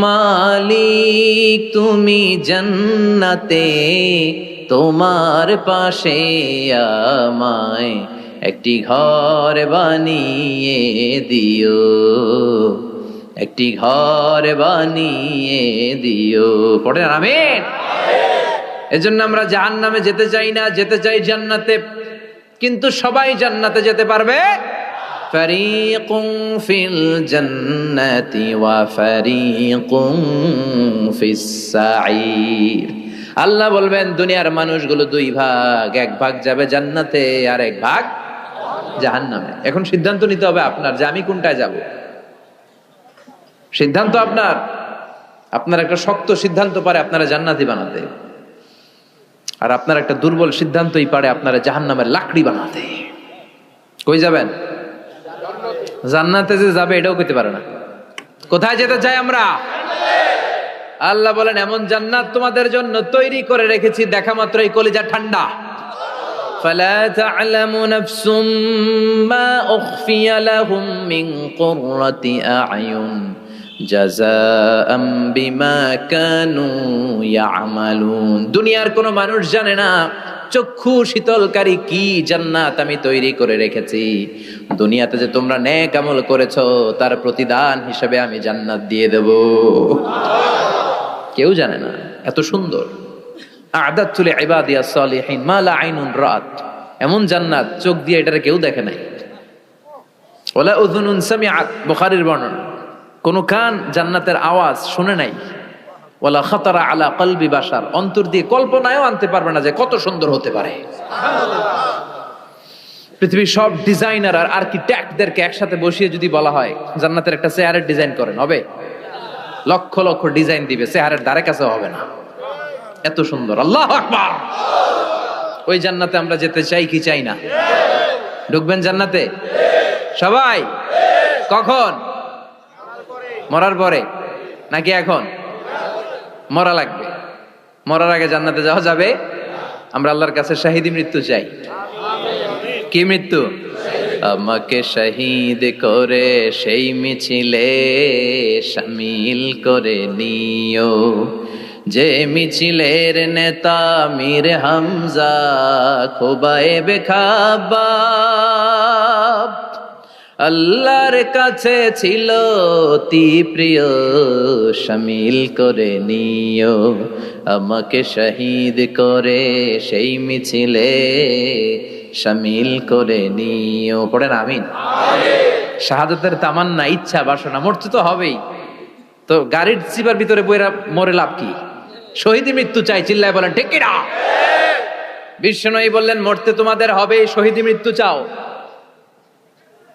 মালিক তুমি জান্নাতে, তোমার পাশে আমায় একটি ঘর বানিয়ে দিও, একটি ঘর বানিয়ে দিও। পড়ে আমিন। এজন্য আমরা জাহান্নামে যেতে চাই না, যেতে চাই জান্নাতে। কিন্তু সবাই জান্নাতে যেতে পারবে? ফারিকুম ফিল জান্নাতি ওয়া ফারিকুম ফিস সাঈর। আল্লাহ বলবেন দুনিয়ার মানুষগুলো দুই ভাগ, এক ভাগ যাবে জান্নাতে আর এক ভাগ জাহান্নামে। এখন সিদ্ধান্ত নিতে হবে আপনার যে আমি কোনটায় যাব। সিদ্ধান্ত আপনার। আপনার একটা শক্ত সিদ্ধান্ত পারে আপনারা জান্নাতি বানাতে, আর আপনার একটা দুর্বল সিদ্ধান্তই পারে আপনারা জাহান্নামের লাকড়ি বানাতে। কই যাবেন? জান্নাতে যে যাবে এটাও কইতে পারে না। কোথায় যেতে চাই আমরা? আল্লাহ বলেন এমন জান্নাত তোমাদের জন্য তৈরি করে রেখেছি, দেখা মাত্রই কলিজা ঠান্ডা। ফালা তা'লামু নাফসুম মা উখফিয়া লাহুম মিন কুররাতি আ'য়ুন জাযাআম বিমা কানু ইয়া'মালুন। দুনিয়ার কোনো মানুষ জানে না চক্ষু শীতলকারী কি জান্নাত আমি তৈরি করে রেখেছি। দুনিয়াতে যে তোমরা নেক আমল করেছো তার প্রতিদান হিসেবে আমি জান্নাত দিয়ে দেব। কেউ জানে না, এত সুন্দর। আ'দাতু লিইবাদিয়াস সালিহিন মা লা আইনুন রাত। এমন জান্নাত চোখ দিয়ে এটা কেউ দেখে নাই। ওয়ালা উযুনুন সামিআত, বুখারীর বর্ণনা। কোন কান জান্নাতের আওয়াজ শুনে নাই। ওয়ালা খাতারা আলা কলবি বাশার, অন্তর দিয়ে কল্পনায়ও আনতে পারবে না যে কত সুন্দর হতে পারে। পৃথিবীর সব ডিজাইনার আর আর্কিটেক্টদেরকে একসাথে বসিয়ে যদি বলা হয় জান্নাতের একটা চেয়ারের ডিজাইন করেন, হবে? লক্ষ লক্ষ ডিজাইন দিবে, চেয়ারের ধারে কাছে হবে না, এত সুন্দর। আল্লাহু আকবার। ওই জান্নাতে আমরা যেতে চাই কি চাই না? ঢুকবেন জান্নাতে সবাই? কখন? মরার পরে নাকি এখন? মরা লাগবে। মরার আগে জান্নাতে যাওয়া যাবে? আমরা আল্লাহর কাছে শাহিদি মৃত্যু চাই। কি মৃত্যু? আমাকে শহীদ করে সেই মিছিলে শামিল করে নিও, যে মিছিলের নেতা মীর হামজা খোবায়েব খাব্বাব। আল্লাহর কাছে ছিল অতি প্রিয়, শামিল করে নিও আমাকে শহীদ করে সেই মিছিলে শামিল করে নিও। পড়েন আমিন। শাহাদাতের তামান্না, ইচ্ছা, বাসনা, মরতে তো হবেই। তো গাড়ির চিপার ভিতরে বইরা মরে লাভ কি? শহীদি মৃত্যু চাই, চিল্লায় বলেন ঠিক কিনা? বিশ্বনবী বললেন মরতে তোমাদের হবে, শহীদি মৃত্যু চাও।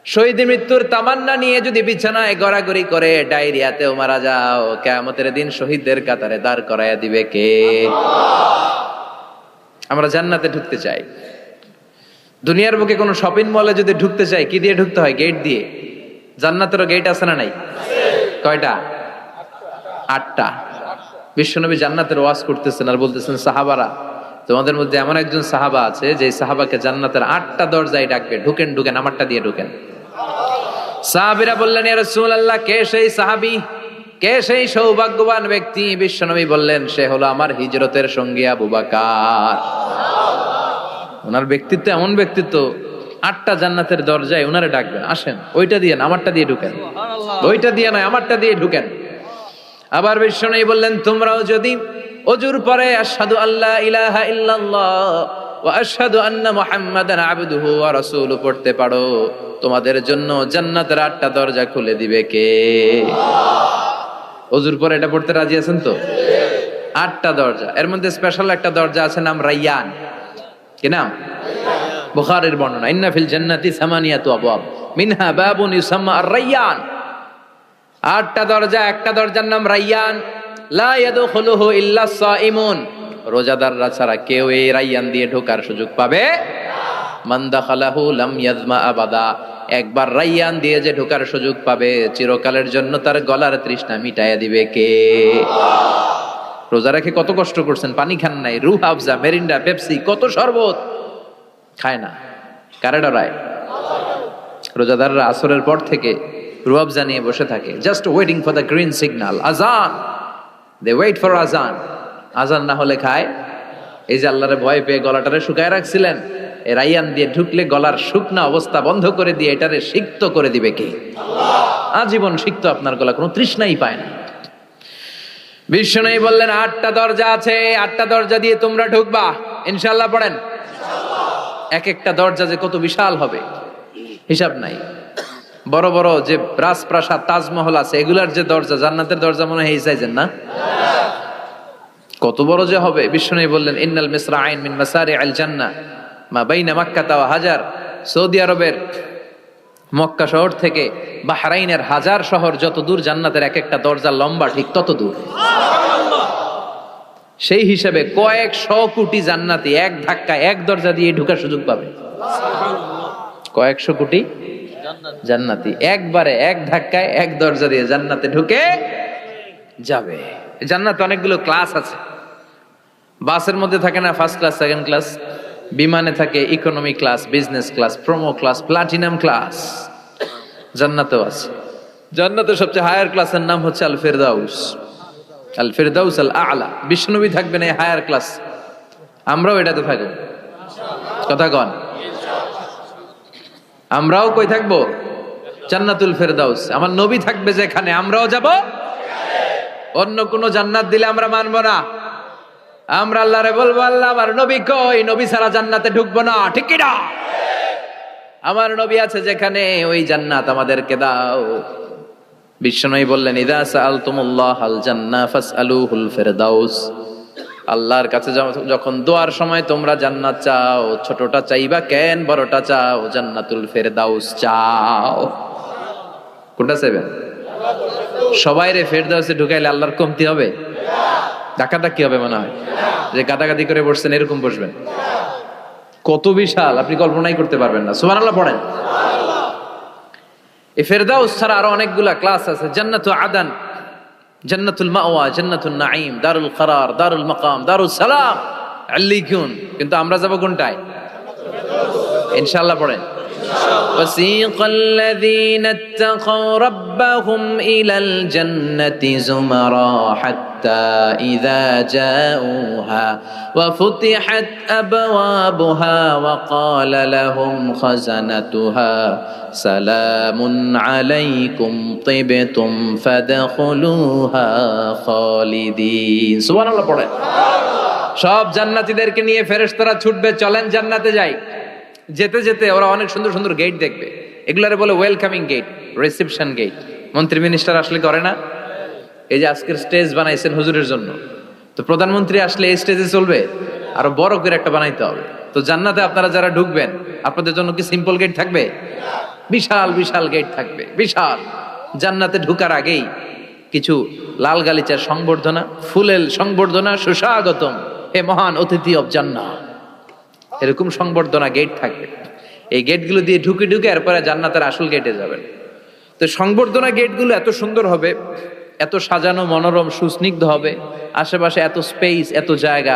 শহীদি মৃত্যুর তামান্না নিয়ে যদি বিছানায় গড়াগড়ি করে ডায়রিয়াতেও মারা যাও, কিয়ামতের দিন শহীদদের কাতারে দাঁড় করাইয়া দিবে কে? আমরা জান্নাতে ঢুকতে চাই। দুনিয়ার বুকে কোনো শপিং মলে যদি ঢুকতে চাই কি দিয়ে ঢুকতে হয়? গেট দিয়ে। জান্নাতেরও গেট আছে না নাই? কয়টা? 8টা। বিশ্বনবী জান্নাতের ওয়াজ করতেছেন আর বলতেছেন সাহাবারা তোমাদের মধ্যে এমন একজন সাহাবা আছে যে সাহাবাকে জান্নাতের 8টা দরজায় ডাকবে, ঢুকেন ঢুকেন, আমারটা দিয়ে ঢুকেন। সাহাবীরা বললেন, ইয়া রাসূলুল্লাহ, কে সেই সাহাবী, কে সেই সৌভাগ্যবান ব্যক্তি? বিশ্বনবী বললেন, সে হলো আমার হিজরতের সঙ্গী আবু বকর। ওনার ব্যক্তিত্ব এমন ব্যক্তিত্ব, 8টা জান্নাতের দরজায় ওনারে ডাকবেন, আসেন ওইটা দিয়ে না আমারটা দিয়ে ঢুকেন, ওইটা দিয়ে নয় আমারটা দিয়ে ঢুকেন। আবার বিশ্বনবী বললেন, তোমরাও যদি অজুর পরে আশহাদু আল্লা ইলাহা ইল্লাল্লাহ ওয়া আশহাদু আন্না মুহাম্মাদান আবদুহু ওয়া রাসূলুহু পড়তে পারো, তোমাদের জন্য জান্নাতের 8টা দরজা খুলে দিবে কে? অজুর পরে এটা পড়তে রাজি আছেন তো? 8টা দরজা, এর মধ্যে স্পেশাল একটা দরজা আছে, নাম রায়্যান। কি নাম? বুখারীর বর্ণনা, ইন্না ফিল জান্নাতি সামানিয়াতু আবওয়াব মিনহা বাবুন ইউসাম্মা আর-রায়্যান। 8টা দরজা, একটা দরজার নাম রায়্যান। লা ইয়াদখুলুহু ইল্লা সাইমুন, রোজাদাররা ছাড়া কেউ এই রায়্যান দিয়ে ঢোকার সুযোগ পাবে না। মান দাখালাহু লাম ইয়াজমা আবাদা, একবার রায়্যান দিয়ে যে ঢোকার সুযোগ পাবে, চিরকালের জন্য তার গলার তৃষ্ণা মিটাইয়া দিবে কে? রোজা রেখে কত কষ্ট করছেন, পানি খান নাই, রুহ আফজা, মেরিন্ডা, পেপসি, কত শরবত খায় না, কারে ডরায়? রোজাদাররা আসরের পর থেকে রুহ আফজা নিয়ে বসে থাকে, just waiting for the green signal, আজান। দে ওয়েট ফর আজান, আজান না হলে খায়। এই যে আল্লাহরে ভয় পেয়ে গলাটারে শুকায় রাখছিলেন, এই রায়্যান দিয়ে ঢুকলে গলার শুকনা অবস্থা বন্ধ করে দিয়ে এটারে সিক্ত করে দিবে কে? আল্লাহ। আজীবন সিক্ত আপনার গলা, কোনো তৃষ্ণাই পায় না। বিশ্বনবী বললেন, 8টা দরজা আছে, 8টা দরজা দিয়ে তোমরা ঢুকবা ইনশাআল্লাহ। পড়েন এক একটা দরজা যে কত বিশাল হবে হিসাব নাই। বড় বড় যে রাজপ্রাসাদ, তাজমহল আছে, এগুলার যে দরজা, জান্নাতের দরজা মনে হয় এই সাইজের না, কত বড় যে হবে। বিশ্বনবী বললেন, ইন্নাল মিসরাইন মিন মাসারিআল জান্নাহ মা বাইনা মাক্কা ওয়া হাজার। সৌদি আরবের মক্কা শহর থেকে বাহরাইনের হাজার শহর যত দূর, জান্নাতের এক একটা দরজা লম্বা ঠিক তত দূর। সেই হিসেবে কয়েকশো কোটি জান্নাতি এক ধাক্কায় এক দরজা দিয়ে ঢোকার সুযোগ পাবে। কয়েকশো কোটি জান্নাতি একবারে এক ধাক্কায় এক দরজা দিয়ে জান্নাতে ঢুকে যাবে। জান্নাতে অনেকগুলো ক্লাস আছে। বাসের মধ্যে থাকে না ফার্স্ট ক্লাস, সেকেন্ড ক্লাস, বিমানে থাকে economy class, business class, promo class, platinum class. জান্নাতেও আছে। জান্নাতের সবচেয়ে হায়ার ক্লাসের নাম হচ্ছে আল ফিরদাউস, আল ফিরদাউস আল আ'লা। বিশ্বনবী থাকবেন এই হায়ার ক্লাস, আমরাও এটাতে থাকবো। কথা কন, আমরাও কই থাকবো? জান্নাতুল ফিরদাউস। আমার নবী থাকবে যেখানে, আমরাও যাব। অন্য কোন জান্নাত দিলে আমরা মানবো না। আমরা আল্লাহরে বলবো, আল্লাহ আমার নবী কই? নবী ছাড়া জান্নাতে ঢুকবো না, ঠিক কি না? আমার নবী আছে যেখানে, ওই জান্নাত আমাদেরকে দাও। বিশ্বনবী বললেন, ইযা সাআলতুমুল্লাহাল জান্নাহ ফাসআলুহুল ফিরদাউস। আল্লাহর কাছে যখন দোয়ার সময় তোমরা জান্নাত চাও, ছোটটা চাইবা কেন, বড়টা চাও, জান্নাতুল ফিরদাউস চাও। কোনটা চাইবেন? সবাই রে ফিরদাউসে ঢুকাইলে আল্লাহর কমতি হবে? ডাকাডাকি হবে মনে হয়, যে গাদাগাদি করে বসছেন এরকম বসবেন। কত বিশাল আপনি কল্পনাই করতে পারবেন না। সুবহানাল্লাহ পড়েন। এই ফিরদাউস ছাড়া আরো অনেকগুলা ক্লাস আছে। জান্নাতুল আদান, জান্নাতুল মাওয়া, জান্নাতুন নাঈম, দারুল করার, দারুল মাকাম, দারুস সালাম, আল্লিকুন। কিন্তু আমরা যাব কোনটায়? ইনশাআল্লাহ পড়েন। وسيق الذين اتقوا ربهم إلى الجنة زمرا حتى إذا جاءوها وفتحت أبوابها وقال لهم خزنتها سلام عليكم طبتم فادخلوها خالدين। سبحان الله পড়ে। সব জান্নাতীদেরকে নিয়ে ফেরেশতারা ছুটবে, চলেন জান্নাতে যাই। যেতে যেতে ওরা অনেক সুন্দর সুন্দর গেট দেখবে। এগুলারে বলে ওয়েলকামিং গেট, রিসেপশন গেট। মন্ত্রী মিনিস্টার আসলে করে না? এই যে আজকের স্টেজ বানাইছেন হুজুরের জন্য, তো প্রধানমন্ত্রী আসলে এই স্টেজে চলবে? আরো বড় করে একটা বানাইতে হবে। তো জান্নাতে আপনারা যারা ঢুকবেন, আপনাদের জন্য কি সিম্পল গেট থাকবে? বিশাল বিশাল গেট থাকবে, বিশাল। জান্নাতে ঢুকার আগেই কিছু লাল গালিচার সংবর্ধনা, ফুলের সংবর্ধনা, সুস্বাগতম হে মহান অতিথি অব জান্নাত, এরকম সংবর্ধনা গেট থাকবে। এই গেটগুলো দিয়ে ঢুকে ঢুকে এরপরে জান্নাতের আসল গেটে যাবেন। তো সংবর্ধনা গেটগুলো এত সুন্দর হবে, এত সাজানো, মনোরম, সুস্নিগ্ধ হবে, আশেপাশে এত স্পেস, এত জায়গা,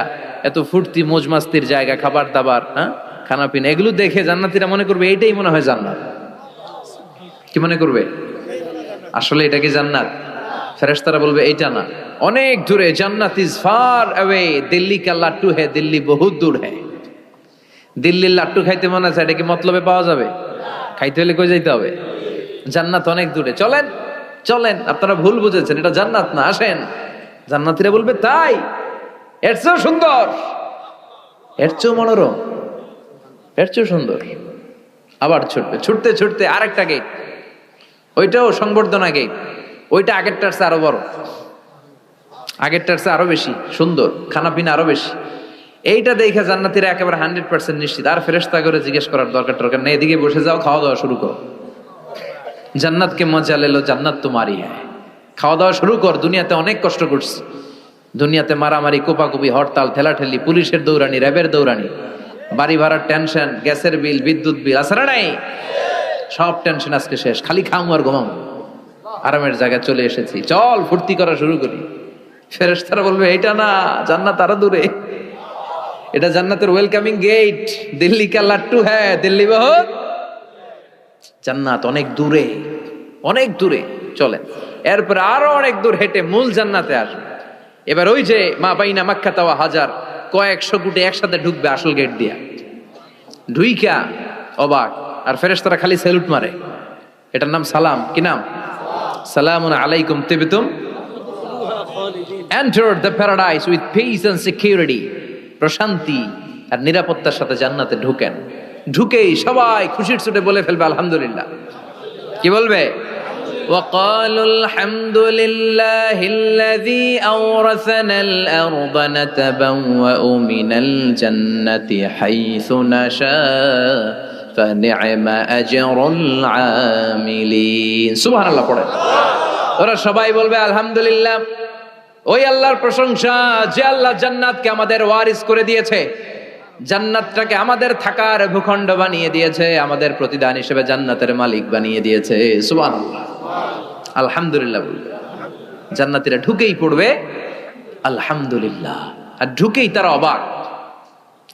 এত ফুর্তি মোজ মাস্তির জায়গা, খাবার দাবার, হ্যাঁ, খানা পিনা, এগুলো দেখে জান্নাতীরা মনে করবে এইটাই মনে হয় জান্নাত। কি মনে করবে? আসলে এটা কি জান্নাত? ফেরেশতারা বলবে এইটা না, অনেক দূরে, জান্নাত ইজ ফার অ্যাওয়ে, দিল্লি কা লাট্টু হে, দিল্লি বহুত দূর হে। দিল্লির লাট্টু খাইতে মনে আছে, এটা কি মতলবে পাওয়া যাবে? খাইতে হলে কই যাইতে হবে? জান্নাত অনেক দূরে, চলেন চলেন, আপনারা ভুল বুঝেছেন, এটা জান্নাত না, আসেন। জান্নাতীরা বলবে তাই? এর চেয়েও সুন্দর, এর চেয়েও মনোরম, এর চেয়েও সুন্দর। আবার ছুটবে, ছুটতে ছুটতে আরেকটা গেট, ওইটাও সংবর্ধনা গেট, ওইটা আগেরটার চেয়ে আরো বড়, আগেরটার চেয়ে আরো বেশি সুন্দর, খানা পিনা আরো বেশি। এইটা দেখে জান্নাতীরা একেবারে 100% নিশ্চিত, আর ফেরেশতা করে জিজ্ঞেস করার দরকার নেই, এদিকে বসে যাও, খাওয়া দাওয়া শুরু করো। জান্নাতকে মজা লেলো, জান্নাত তোমারই হ্যাঁ, খাওয়া দাওয়া শুরু কর। দুনিয়াতে অনেক কষ্ট করছি, দুনিয়াতে মারামারি, কোপাকুপি, হরতাল, ঠেলাঠেলি, পুলিশের দৌড়ানি, র্যাবের দৌড়ানি, বাড়ি ভাড়ার টেনশন, গ্যাসের বিল, বিদ্যুৎ বিল, আছে না নাই? সব টেনশন আজকে শেষ, খালি খাও আর ঘুমাও, আরামের জায়গায় চলে এসেছি, চল ফুর্তি করা শুরু করি। ফেরেশতারা বলবে এইটা না, জান্নাত আরো দূরে, এটা জান্নাতের ওয়েলকামিং গেট, দিল্লি কা লাট্টু হ্যাঁ, দিল্লি বহুত, জান্নাত অনেক দূরে, অনেক দূরে, চলেন। এরপর আরো অনেক দূর হেঁটে মূল জান্নাতে আসবে। এবার ওই যে মা বাইনা মাক্কা তাওয়া হাজার, কয়েকশো কোটি একসাথে ঢুকবে আসল গেট দিয়া, ঢুইকা অবাক, আর ফেরেশতারা খালি স্যালুট মারে। এটার নাম সালাম। কি নাম? সালামুন আলাইকুম তিবতুম, enter the paradise with peace and security, প্রশান্তি আর নিরাপত্তার সাথে জান্নাতে ঢুকেন। ঢুকেই সবাই খুশির ছুটে বলে ফেলবে আলহামদুলিল্লাহ। কি বলবে? وقالوا الحمد لله الذي أورثنا الأرض نتبوأ من الجنة حيث نشاء فنعم أجر العاملين। সুবহান আল্লাহ পড়ে ওরা সবাই বলবে আলহামদুলিল্লাহ, ওই আল্লাহর প্রশংসা যে আল্লাহ জান্নাতকে আমাদের ওয়ারিস করে দিয়েছে, জান্নাতটাকে আমাদের থাকার ভূখণ্ড বানিয়ে দিয়েছে, আমাদের প্রতিদান হিসেবে জান্নাতের মালিক বানিয়ে দিয়েছে। সুবহানাল্লাহ, আলহামদুলিল্লাহ বলবে। জান্নাতীরা ঢুকেই পড়বে আলহামদুলিল্লাহ, আর ঢুকেই তারা অবাক,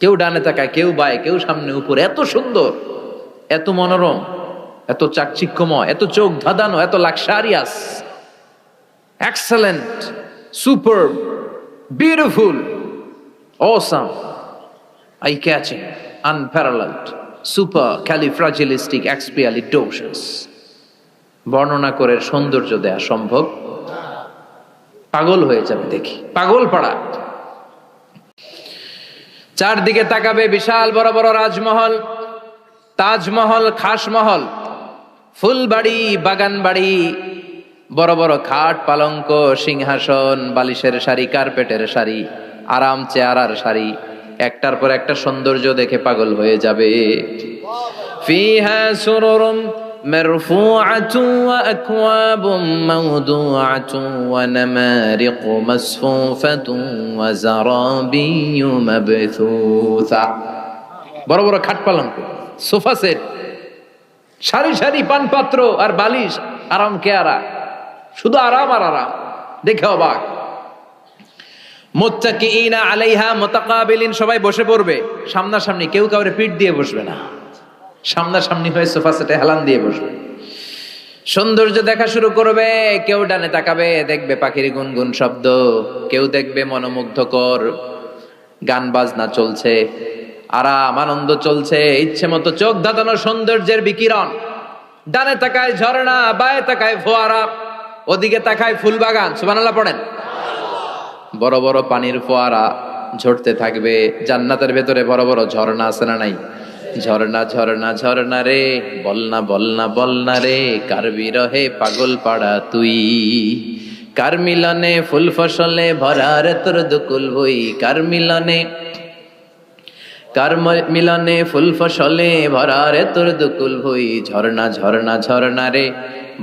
কেউ ডানে তাকায়, কেউ বায়ে, কেউ সামনে উপরে, এত সুন্দর, এত মনোরম, এত চাকচিক্যময়, এত চোখ ধাঁধানো, এত luxurious, excellent, super, beautiful, awesome, eye catching, unparalleled, supercalifragilisticexpialidocious. বর্ণনা করে সৌন্দর্য দেয়া সম্ভব? পাগল হয়ে যাবে দেখি, পাগল পাড়া। চারদিকে তাকাবে, বিশাল বড় বড় রাজমহল, তাজমহল, খাসমহল, ফুলবাড়ি, বাগান বাড়ি, বড় বড় খাট, পালঙ্ক, সিংহাসন, বালিশের সারি, কার্পেটের সারি, আরাম চেয়ারার সারি, একটার পর একটা সৌন্দর্য দেখে পাগল হয়ে যাবে। ফিহা সুরুরুম মারফুআতুন ওয়া আকওয়াবুম মাওদুআতুন ওয়া নামারিকু মাসফুফাতুন ওয়া যারাবিয়্যু মাবথুসা। বড় বড় খাট পালঙ্ক, সোফা সেট, সারি সারি পানপাত্র আর বালিশ, আরাম কেয়ারা, শুধু আরাম আর আরাম, দেখে অবাক। মুত্তাকিইনা আলাইহা মুতাকাবিলিন, সবাই বসে পড়বে সামনাসামনি, কেউ কাউরে পিঠ দিয়ে বসবে না, সামনাসামনি হয়ে সোফা সেটে হেলান দিয়ে বসবে। সৌন্দর্য দেখা শুরু করবে, কেউ ডানে তাকাবে, দেখবে পাখির গুনগুন শব্দ, কেউ দেখবে মনোমুগ্ধকর গান বাজনা চলছে, আরাম আনন্দ চলছে, ইচ্ছে মতো চোখ ধাঁধানো সৌন্দর্যের বিকিরণ। ডানে তাকায় ঝর্ণা, বায়ে তাকায় ফোয়ারা, ওদিকে তাকায় ফুল বাগান। সুবহানাল্লাহ পড়েন। বড় বড় পানির ফোয়ারা ঝরতে থাকবে। জান্নাতের ভেতরে বড় বড় ঝর্ণা আছে না নাই? ঝর্ণা ঝর্ণা ঝর্ণা রে, বলনা বলনা বলনা রে, কার বিরহে পাগল পাড়া তুই, কার মিলনে ফুল ফসলে ভরা রে তোর দুকুল বই, কার মিলনে ফুল ফসলে ভরা রে তোর দুকুল ভই। ঝর্ণা ঝর্ণা ঝর্ণা রে,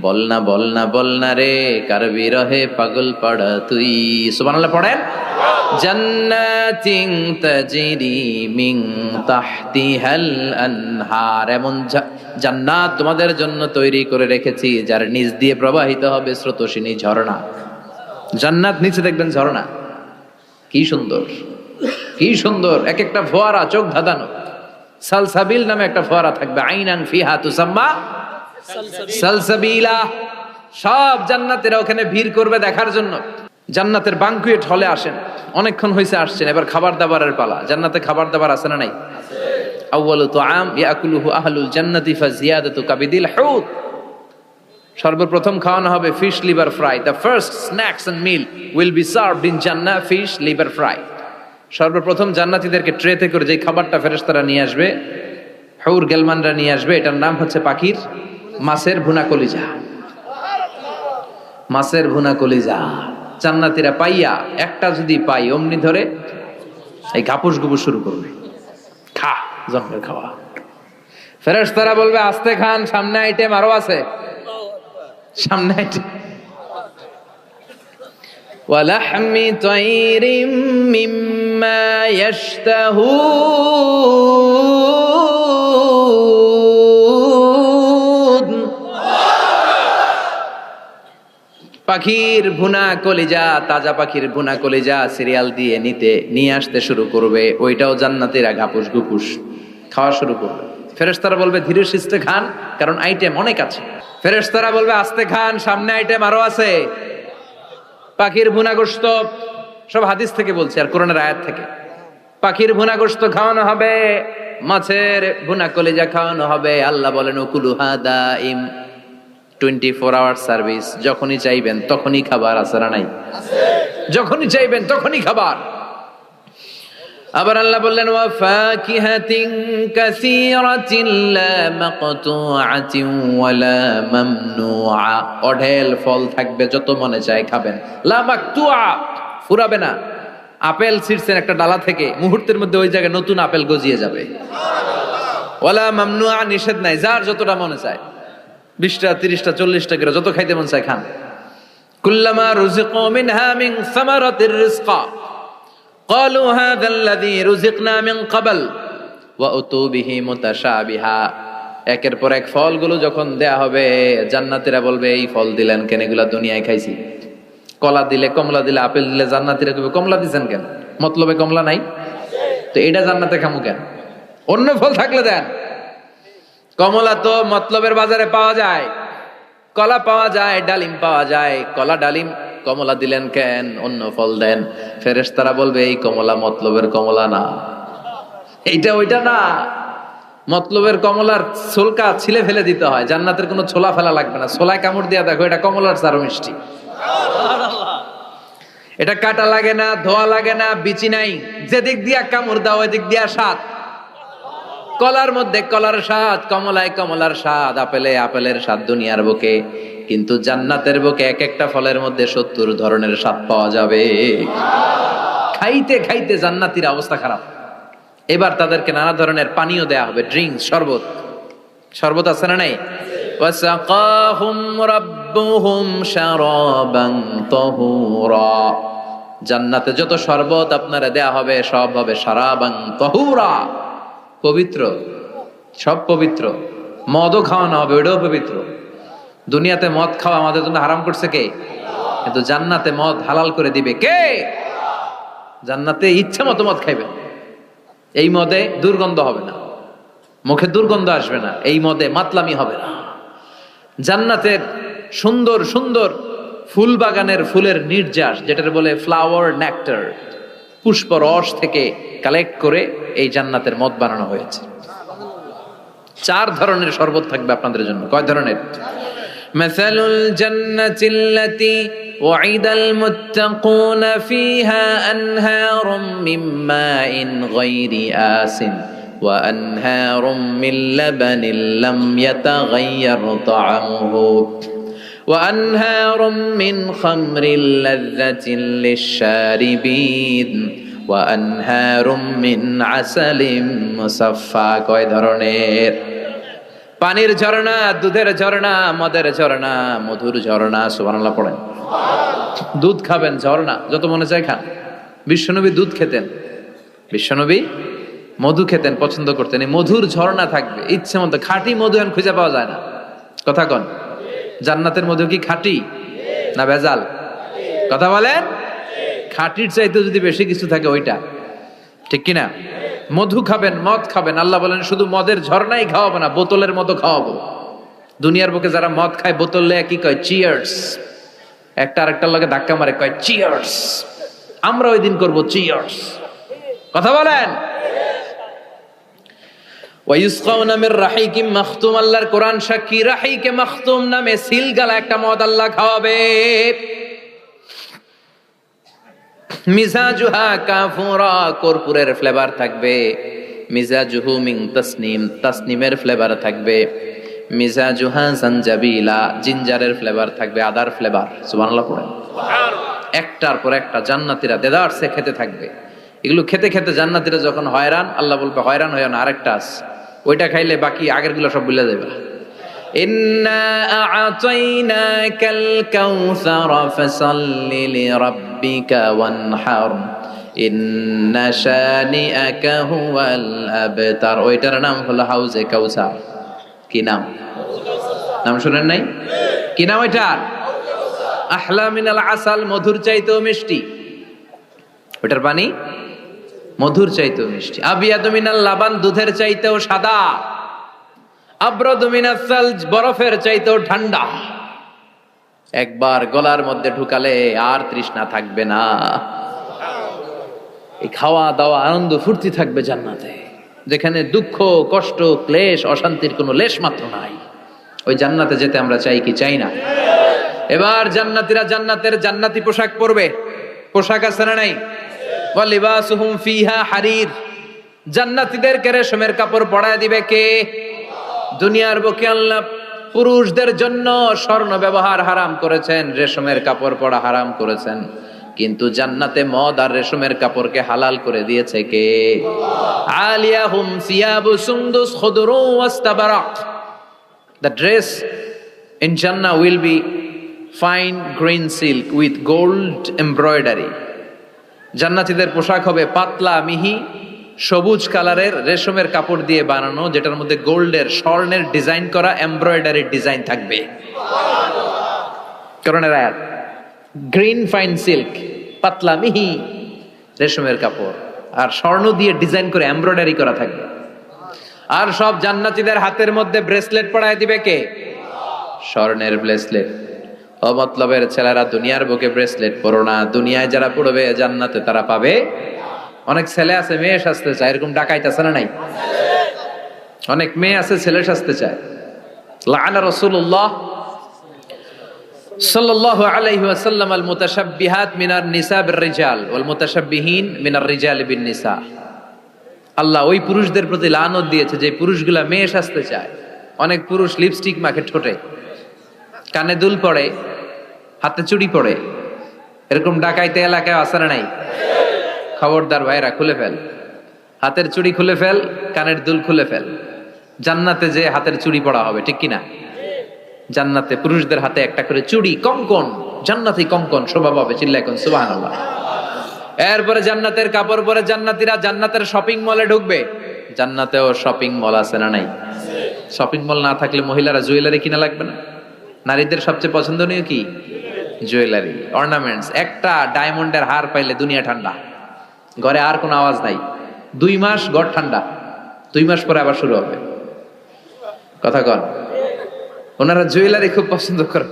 বলনা বলনা বলনা রে, কার বিরহে পাগল পাড়া তুই। সুবহানাল্লাহ পড়েন। জান্নাতিন তাজরি মিন তাহতিহাল আনহার, এমন জান্নাত তোমাদের জন্য তৈরি করে রেখেছি যার নিচ দিয়ে প্রবাহিত হবে স্রোতস্বিনী ঝর্ণা। জান্নাত, নিচে দেখবেন ঝর্ণা, কি সুন্দর। কি সুন্দর, এক একটা ফোয়ারা চোখ ধাঁধানো। সালসাবিল নামে একটা ফোয়ারা থাকবে, আইনান ফিহা তুসাম্মা সালসাবিলা। সব জান্নাতীরা ওখানে ভিড় করবে দেখার জন্য। জান্নাতের বানকুয়েট হলে আসেন, অনেকক্ষণ হয়েছে আসছেন, এবার খাবার দাবারের পালা। জান্নাতে খাবার দাবার আছে না নাই? আউয়ালু তুআম ইয়াকুলুহু আহলুল জান্নাতি ফাজিয়াদাতু কাবিদিল হুত। সর্বপ্রথম খাওয়ানো হবে fish liver fry. The first snacks and meal will be served in জান্নাহ ফিশ লিভার ফ্রাই। সর্বপ্রথম জান্নাতীদেরকে ট্রেতে করে যে খাবারটা ফেরেশতারা নিয়ে আসবে, হুর গেলমানরা নিয়ে আসবে, এটার নাম হচ্ছে পাখির মাছের ভুনা কলিজা। মাছের ভুনা কলিজা জান্নাতীরা পাইয়া একটা যদি পাই অমনি ধরে এই ঘাপুস গুপুস শুরু করবে, খা জন্মের খাওয়া। ফেরেশতারা বলবে আস্তে খান, সামনে আইটেম আরো আছে, সামনে আইটেম। ওয়ালাহমি তাইরিম মিম্মা ইয়াশতাহুন। পাখির ভুনা কলিজা, তাজা পাখির ভুনা কলিজা সিরিয়াল দিয়ে নিয়ে আসতে শুরু করবে। ওইটাও জান্নাতীরা ঘাপুস গুপুস খাওয়া শুরু করবে। ফেরেশতারা বলবে ধীরে সুস্থে খান, কারণ আইটেম অনেক আছে। ফেরেশতারা বলবে আস্তে খান, সামনে আইটেম আরো আছে। পাখির ভুনা গোশত, সব হাদিস থেকে বলছি আর কোরআনের আয়াত থেকে। পাখির ভুনা গোশত খাওয়ানো হবে, মাছের ভুনা কলিজা খাওয়ানো হবে। আল্লাহ বলেন উকুলুহা দাইম, 24 আওয়ার সার্ভিস। যখনই চাইবেন তখনই খাবার, আছে না নাই? যখনই চাইবেন তখনই খাবার। আবার আল্লাহ বললেন ওয়া ফাকিহাতিন কাসীরাতিন লা মাকতুআতিন ওয়ালা মামনুআ। অঢেল ফল থাকবে, যত মনে চায় খাবেন। লা মাকতুআ, ফুরাবে না। আপেল ছিঁড়ছেন একটা ডালা থেকে, মুহূর্তের মধ্যে ওই জায়গায় নতুন আপেল গজিয়ে যাবে। ওয়ালা মামনুআ, নিষেধ নাই, যার যতটা মনে চায় 20টা 30টা 40টা করে যত খাইতে মন চায় খান। কুল্লামা রুজিকু মিনহা মিন সামারাতির রিজকা ক্বালু হাযাল্লাযী রুজিকনা মিন ক্বাবল ওয়া উতু বিহি মুতাশাবিহা। একের পর এক ফলগুলো যখন দেয়া হবে, জান্নাতীরা বলবে এই ফল দিলেন কেন, এগুলা দুনিয়ায় খাইছি। কলা দিলে, কমলা দিলে, আপেল দিলে জান্নাতীরা কইবে কমলা দিবেন কেন, মতলবে কমলা নাই তো এটা জান্নাতে খামু কেন, অন্য ফল থাকলে দেন। কমলা তো মতলবের বাজারে পাওয়া যায়, কলা পাওয়া যায়, ডালিম পাওয়া যায়। কলা ডালিম কমলা দিলেন কেন, অন্য ফল দেন। ফেরেশতারা বলবে এই কমলা মতলবের কমলা না, এইটা ওইটা না। মতলবের কমলার ছোলকা ছিলে ফেলে দিতে হয়, জান্নাতের কোনো ছোলা ফেলা লাগবে না। ছোলায় কামড় দিয়া দেখো, এটা কমলার চারো মিষ্টি। এটা কাটা লাগে না, ধোয়া লাগে না, বিচি নাই। যেদিক দিয়া কামড় দাও এদিক দিয়া স্বাদ। কলার মধ্যে কলার স্বাদ, কমলায় কমলার স্বাদ, আপেলে আপেলের স্বাদ দুনিয়ার বুকে। কিন্তু জান্নাতের বুকে এক একটা ফলের মধ্যে 70 ধরনের স্বাদ পাওয়া যাবে। খাইতে খাইতে জান্নাতীর অবস্থা খারাপ। এবার তাদেরকে নানা ধরনের পানীয় দেয়া হবে, ড্রিঙ্কস, শরবত। শরবত আছে না নাই? ওয়াসাকাহুম রাব্বুহুম শারাবান তাহুরা। জান্নাতে যত শরবত আপনারা দেয়া হবে সব হবে শারাবান তাহুরা, পবিত্র, সব পবিত্র। মদও খাওয়ানো হবে, ওইটাও পবিত্র। দুনিয়াতে মদ খাওয়া আমাদের জন্য হারাম করছে কে? কিন্তু জান্নাতে মদ হালাল করে দিবে কে? জান্নাতে ইচ্ছা মতো মদ খাইবেন। এই মদে দুর্গন্ধ হবে না, মুখে দুর্গন্ধ আসবে না, এই মদে মাতলামি হবে না। জান্নাতের সুন্দর সুন্দর ফুল বাগানের ফুলের নির্যাস, যেটার বলে ফ্লাওয়ার নেক্টার, পুষ্প রস থেকে কালেক্ট করে এই জান্নাতের মদ বানানো হয়েছে। 4 ধরনের শরবত থাকবে আপনাদের জন্য। কয় ধরনের? মাসালুল জান্নাতিল্লাতী ওয়াইদাল মুত্তাকুনা ফিহা আনহারুম মিন মাইন গায়রি আসিন ওয়া আনহারুম মিন লাবানিল লাম ইয়াতাগায়্যার তা'আমুহু ওয়া আনহারুম মিন খামরিল লাযযাতিন লিশ-শারিবিন ওয়া আনহারুম মিন আসালিম মুসাফফা। কয় ধরনের? পানির ঝর্ণা, দুধের ঝর্ণা, মদের ঝর্ণা, মধুর ঝর্ণা। সুবহানাল্লাহ পড়েন। দুধ খাবেন, ঝর্ণা যত মনে চায় খান। বিশ্বনবী দুধ খেতেন, বিশ্বনবী মধু খেতেন, পছন্দ করতেন। এই মধুর ঝর্ণা থাকবে ইচ্ছে মতো। খাঁটি মধু এখন খুঁজে পাওয়া যায় না, কথা কন। জান্নাতের মধু কি খাঁটি না ভেজাল? কথা বলেন। খাঁটির চাইতে যদি বেশি কিছু থাকে ওইটা। ঠিক কিনা? মধু খাবেন, মদ খাবেন। আল্লাহ বলেন শুধু মদের ঝর্ণাই খাওয়াবো না, বোতলের মতো খাওয়াবো। দুনিয়ার বুকে যারা মদ খায় বোতল লয়ে কি কয়? চিয়ার্স। একটা আরেকটার লগে ধাক্কা মারে, কয় চিয়ার্স। আমরা ওই দিন করবো চিয়ার্স। কথা বলেন। ওয়ায়ুসকাউনা মির রাহিকিম মাখতুম, আল্লাহর কোরআন সাক্ষী, রাহিকে মাখতুম নামে সিলগালা একটা মদ আল্লাহ খাওয়াবে। মিজাজুহা কাফুরা, কর্পূরের ফ্লেভার থাকবে। মিজাজুহু মিন তাসনিম, তাসনিমের ফ্লেভার থাকবে। মিজাজুহা জানজাবিলা, জিঞ্জারের ফ্লেভার থাকবে, আদার ফ্লেভার। সুবহানাল্লাহ পড়েন। একটার পর একটা জান্নাতীরা দেদারসে খেতে থাকবে। এগুলো খেতে খেতে জান্নাতীরা যখন হয়রান, আল্লাহ বলবে হয়রান হইও না, আরেকটা আছে, ওইটা খাইলে বাকি আগের গুলো সব ভুলে যাবে। ইন্না আ'তাইনাকাল কাউসার ফাসাল্লি লিরাব্বিকা ওয়ানহার ইন্না শানিআকা হুয়াল আবতার। ওইটার নাম হলো হাউজে কাউসার। কি নাম? নাম শুনেন নাই? কি নাম ওইটার? আহলা মিনাল আসাল, মধুর চাইতেও মিষ্টি। ওইটার পানি মধুর চাইতেও মিষ্টি। আবিয়াদু মিনাল লাবান, দুধের চাইতেও সাদা। আবরাদু মিনাস সালজ, বরফের চাইতেও ঠান্ডা। একবার গলার মধ্যে ঢুকালে আর তৃষ্ণা থাকবে না। এই খাওয়া দাওয়া আনন্দ ফুর্তি থাকবে জান্নাতে, যেখানে দুঃখ কষ্ট ক্লেশ অশান্তির কোনো লেশ মাত্র নাই। ওই জান্নাতে যেতে আমরা চাই কি চাই না? এবার জান্নাতীরা জান্নাতের জান্নাতি পোশাক পরবে। পোশাক আছে না নাই? ওয়া লিবাসুহুম ফিহা হারির, জান্নাতীদেরকে রেশমের কাপড় পরায় দিবে কে? দুনিয়ার বুকে আল্লাহ পুরুষদের জন্য স্বর্ণ ব্যবহার হারাম করেছেন, রেশমের কাপড় পরা হারাম করেছেন, কিন্তু জান্নাতে মদ আর রেশমের কাপড়কে হালাল করে দিয়েছে কে? আলিয়াহুম সিয়াবু সুন্দুস খুদরু ওয়াস্তাবারাক, the dress in Jannah will be fine green silk with gold embroidery. জান্নাতীদের পোশাক হবে পাতলা মিহি সবুজ কালারের রেশমের কাপড় দিয়ে বানানো, যেটার মধ্যে গোল্ডের স্বর্ণের ডিজাইন করা এমব্রয়ডারি ডিজাইন থাকবে। করোনার আয়াত, গ্রিন ফাইন সিল্ক, পাতলা মিহি রেশমের কাপড় আর স্বর্ণ দিয়ে ডিজাইন করে এমব্রয়ডারি করা থাকবে। আর সব জান্নাতীদের হাতের মধ্যে ব্রেসলেট পরায় দিবে কে? স্বর্ণের ব্রেসলেট। ও মতলবের ছেলেরা দুনিয়ার বুকে ব্রেসলেট পরো না, দুনিয়ায় যারা পড়বে জান্নাতে তারা পাবে। অনেক ছেলে আছে মেয়ে সাজতে চায়, এরকম ডাকাইতেছে না নাই? অনেক মেয়ে আছে ছেলে সাজতে চায়। লাআনা রাসূলুল্লাহ সাল্লাল্লাহু আলাইহি ওয়াসাল্লাম আল মুতাশাব্বিহাত মিনার নিসা বির রিজাল ওয়াল মুতাশাব্বিহিন মিনার রিজাল বিন নিসা। আল্লাহ ওই পুরুষদের প্রতি লানত দিয়েছে যে পুরুষগুলা মেয়ে সাজতে চায়। অনেক পুরুষ লিপস্টিক মাখে ঠোঁটে, কানে দুল পড়ে, হাতে চুড়ি পড়ে, এরকম ডাকাইতে এলাকায় আছে না নাই? খবরদার ভাইরা, খুলে ফেল, হাতের চুড়ি খুলে ফেল, কানের দুল খুলে ফেল। জান্নাতে যে হাতের চুড়ি পড়া হবে, ঠিক কিনা? জান্নাতে পুরুষদের হাতে একটা করে চুড়ি, কঙ্কন, জান্নাতি কঙ্কন শোভা পাবে। চিল্লায় কোন সুবহানাল্লাহ। এরপরে জান্নাতের কাপড় পরে জান্নাতীরা জান্নাতের শপিং মলে ঢুকবে। জান্নাতেও শপিং মল আছে না নাই? শপিং মল না থাকলে মহিলারা জুয়েলারি কিনা লাগবে না? নারীদের সবচেয়ে পছন্দনীয় কি? Jewellery, ornaments. একটা ডায়মন্ডের হার পাইলে দুনিয়া ঠান্ডা, ঘরে আর কোনো আওয়াজ নাই। 2 মাস ঘর ঠান্ডা, 2 মাস পরে আবার শুরু হবে। কথা কন। ওনারা জুয়েলারি খুব পছন্দ করে,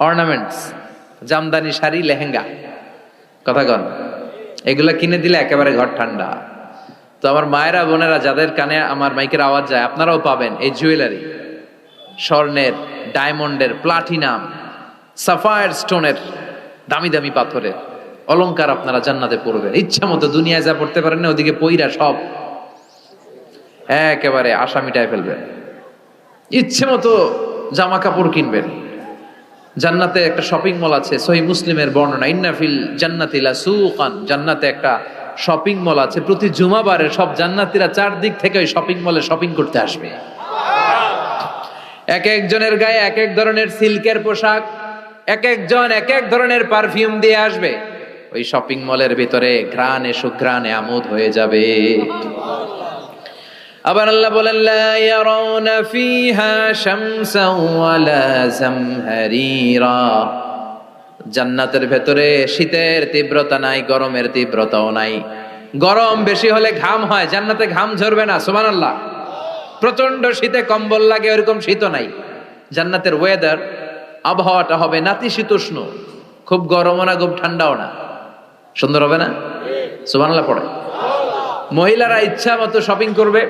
অর্নামেন্টস, জামদানি শাড়ি, লেহেঙ্গা। কথা কন। এগুলা কিনে দিলে একেবারে ঘর ঠান্ডা। তো আমার মায়েরা বোনেরা যাদের কানে আমার মাইকের আওয়াজ যায়, আপনারাও পাবেন এই জুয়েলারি, স্বর্ণের, ডায়মন্ডের, প্লাটিনাম, সাফায়ার স্টোনের, দামি দামি পাথরের অলংকার আপনারা জান্নাতে পড়বেন। ইচ্ছা মতো দুনিয়ায় যা পড়তে পারেন না, ওদিকে পইরা সব একেবারে আশা মিটায় ফেলবেন। ইচ্ছে মতো জামা কাপড় কিনবেন। জান্নাতে একটা শপিং মল আছে, সহিহ মুসলিমের বর্ণনা, ইন্না ফিল জান্নাতি লাসুকান, জান্নাতে একটা শপিং মল আছে। প্রতি জুমাবারে সব জান্নাতীরা চারদিক থেকে ওই শপিং মলে শপিং করতে আসবে। এক একজনের গায়ে এক এক ধরনের সিল্কের পোশাক, এক একজন এক এক ধরনের পারফিউম দিয়ে আসবে। ওই শপিং মলের ভিতরে ঘ্রাণে সুঘ্রাণে আমোদ হয়ে যাবে। আবার আল্লাহ বলেন, লা ইয়ারাউনা ফিহা শামসান ওয়ালা জামহারিরা, জান্নাতের ভেতরে শীতের তীব্রতা নাই, গরমের তীব্রতাও নাই। গরম বেশি হলে ঘাম হয়, জান্নাতে ঘাম ঝরবে না, সুবহানাল্লাহ। প্রচন্ড শীতে কম্বল লাগে, ওরকম শীতও নাই। জান্নাতের ওয়েদার, আবহাওয়াটা হবে নাতিশীতোষ্ণ, খুব গরমও না খুব ঠান্ডাও না। সুন্দর হবে না? সুবহানাল্লাহ পড়ে। মহিলারা ইচ্ছা মতো শপিং করবে,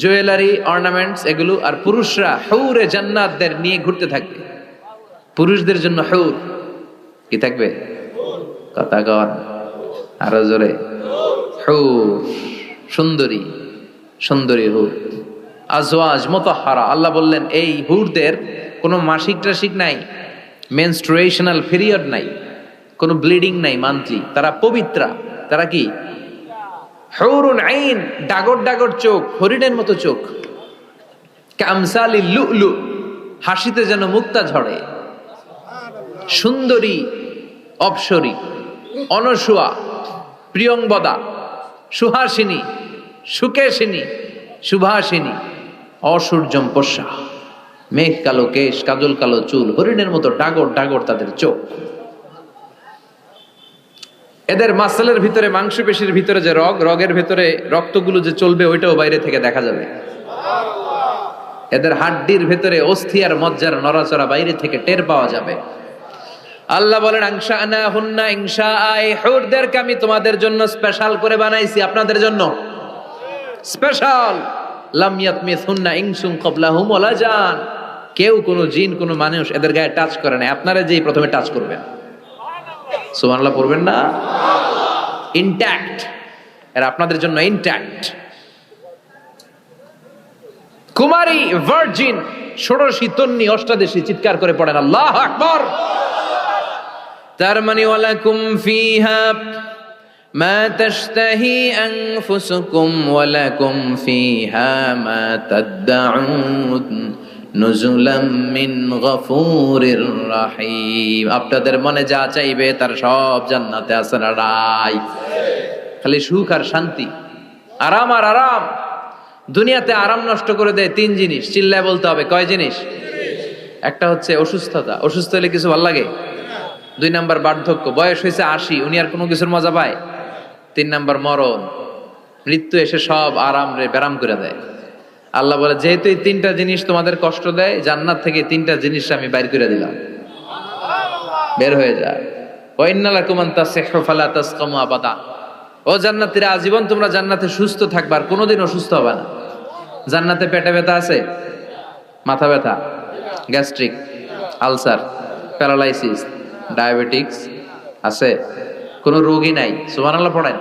জুয়েলারি, অর্নামেন্টস এগুলো, আর পুরুষরা হুরে জান্নাতদের নিয়ে ঘুরতে থাকবে। পুরুষদের জন্য হুর কি থাকবে? কথা কর আরো জোরে। হুর, সুন্দরী সুন্দরী হুর, আজওয়াজ মুতাহহারা। আল্লাহ বললেন এই হুরদের কোনো মাসিক টাসিক নাই, মেনস্ট্রুয়েশনাল পিরিয়ড নাই, কোনো ব্লিডিং নাই মান্থলি। তারা পবিত্রা। তারা কি? হুরুন আইন, ডাগর ডাগর চোখ, হরিণের মতো চোখ। কামসালি লুলু, হাসিতে যেন মুক্তা ঝরে। সুন্দরী, অপসরী, অনসুয়া, প্রিয়ংবদা, সুহাসিনী, সুকেশিনী, সুভাষিনী, অসূর্যম পশ্যা, মেঘ কালো কেশ, কাজল কালো চুল, হরিণের মতো ডাগর ডাগর তাদের চোখ। এদের মাসলের ভিতরে, মাংসপেশির ভিতরে যে রগের ভিতরে রক্তগুলো যে চলবে ওইটাও বাইরে থেকে দেখা যাবে। এদের হাড্ডির ভিতরে অস্থি আর মজ্জার নড়াচড়া বাইরে থেকে টের পাওয়া যাবে। আল্লাহ বলেন আনশাআনা হুন্না ইনশাআ, এই হুরদেরকে আমি তোমাদের জন্য স্পেশাল করে বানাইছি, আপনাদের জন্য স্পেশাল। লাম ইয়াতমিসহুন্না ইনসুন ক্বাবলাহুম ওয়ালা জান, কেউ কোনো জিন কোনো মানুষ এদের গায়ে টাচ করে না, আপনারা যেই প্রথমে টাচ করবেন। সুবহানাল্লাহ পড়বেন না? ইনট্যাক্ট, এর আপনাদের জন্য ইনট্যাক্ট। কুমারী, ভার্জিন, ষোড়শী, তন্নি, অষ্টাদশী, চিৎকার করে পড়েন আল্লাহু আকবার। তার মানে ওয়ালাকুম ফিহা মা তাশতাহি আনফুসুকুম ওয়ালাকুম ফিহা মা তাদউন নুজুলাম মিন গফুরির রহিম। আপনাদের মনে যা চাইবে তার সব জান্নাতে আছে না নাই? খালি সুখ আর শান্তি, আরাম আর আরাম। দুনিয়াতে আরাম নষ্ট করে দেয় তিন জিনিস, চিল্লায় বলতে হবে। কয় জিনিস? একটা হচ্ছে অসুস্থতা, অসুস্থ হলে কিছু ভালো লাগে। 2 নাম্বার বার্ধক্য, বয়স হয়েছে 80, উনি আর কোনো কিছুর মজা পায়। 3 নাম্বার মরণ, মৃত্যু এসে সব আরাম রে ব্যারাম করে দেয়। আল্লাহ বলে যেহেতু এই 3টা জিনিস তোমাদের কষ্ট দেয়, জান্নাত থেকে 3টা জিনিস আমি বাইর করে দিলাম, বের হয়ে যায়। ওয়া ইন্না লাকুম আন তাসিহু ফালা তাসকামু আবাদা, ও জান্নাতীরা আজীবন তোমরা জান্নাতে সুস্থ থাকবে, আর কোনোদিন অসুস্থ হবে না। জান্নাতে পেটে ব্যথা আছে, মাথা ব্যথা, গ্যাস্ট্রিক, আলসার, প্যারালাইসিস, ডায়াবেটিক্স আছে? কোনো রোগই নাই। সুবহানাল্লাহ পড়েন।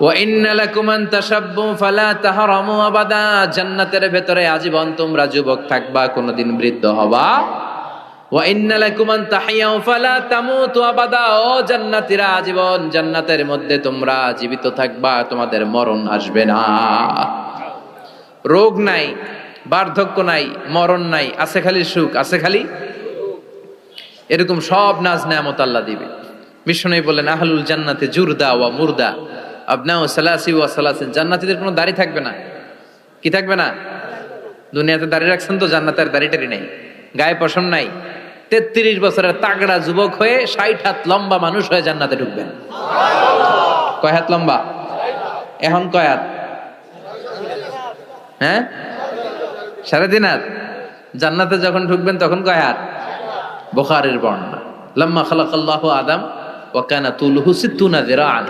ওয়া ইন্না লাকুম আন তাশাব্বু ফালা তাহরামু আবাদা, জান্নাতের ভেতরে আজীবন তোমরা যুবক থাকবা, কোনোদিন বৃদ্ধ হবা। ওয়া ইন্না লাকুম আন তাহইয়াউ ফালা তামুতু আবাদা, ও জান্নাতীরা আজীবন জান্নাতের মধ্যে তোমরা জীবিত থাকবা, তোমাদের মরণ আসবে না। রোগ নাই, বার্ধক্য নাই, মরণ নাই, আছে খালি সুখ, আছে খালি এরকম সব নাজ নেয়ামত আল্লাহ দিবে। বিষ্ণু বললেন আহলুল জান্নাতে জুরদা ওয়া মুরদা আবনাউ সালাসি ওয়া সালাসিন, জান্নাতীদের কোনো দাড়ি থাকবে না। কি থাকবে না? দুনিয়াতে দাড়ি রাখছেন তো, জান্নাতের দাড়িটারি নাই, গায়ে পশম নাই। 33 বছরের তাগড়া যুবক হয়ে 60 হাত লম্বা মানুষ হয়ে জান্নাতে ঢুকবেন। কয় হাত লম্বা? এখন কয় হাত? হ্যাঁ, 3.5 হাত। জান্নাতে যখন ঢুকবেন তখন কয় হাত? বুখারীর বর্ণনা, লাম্মা খালাকাল্লাহু আদম ওয়া কানা তুলুহু 60 যিরাআন।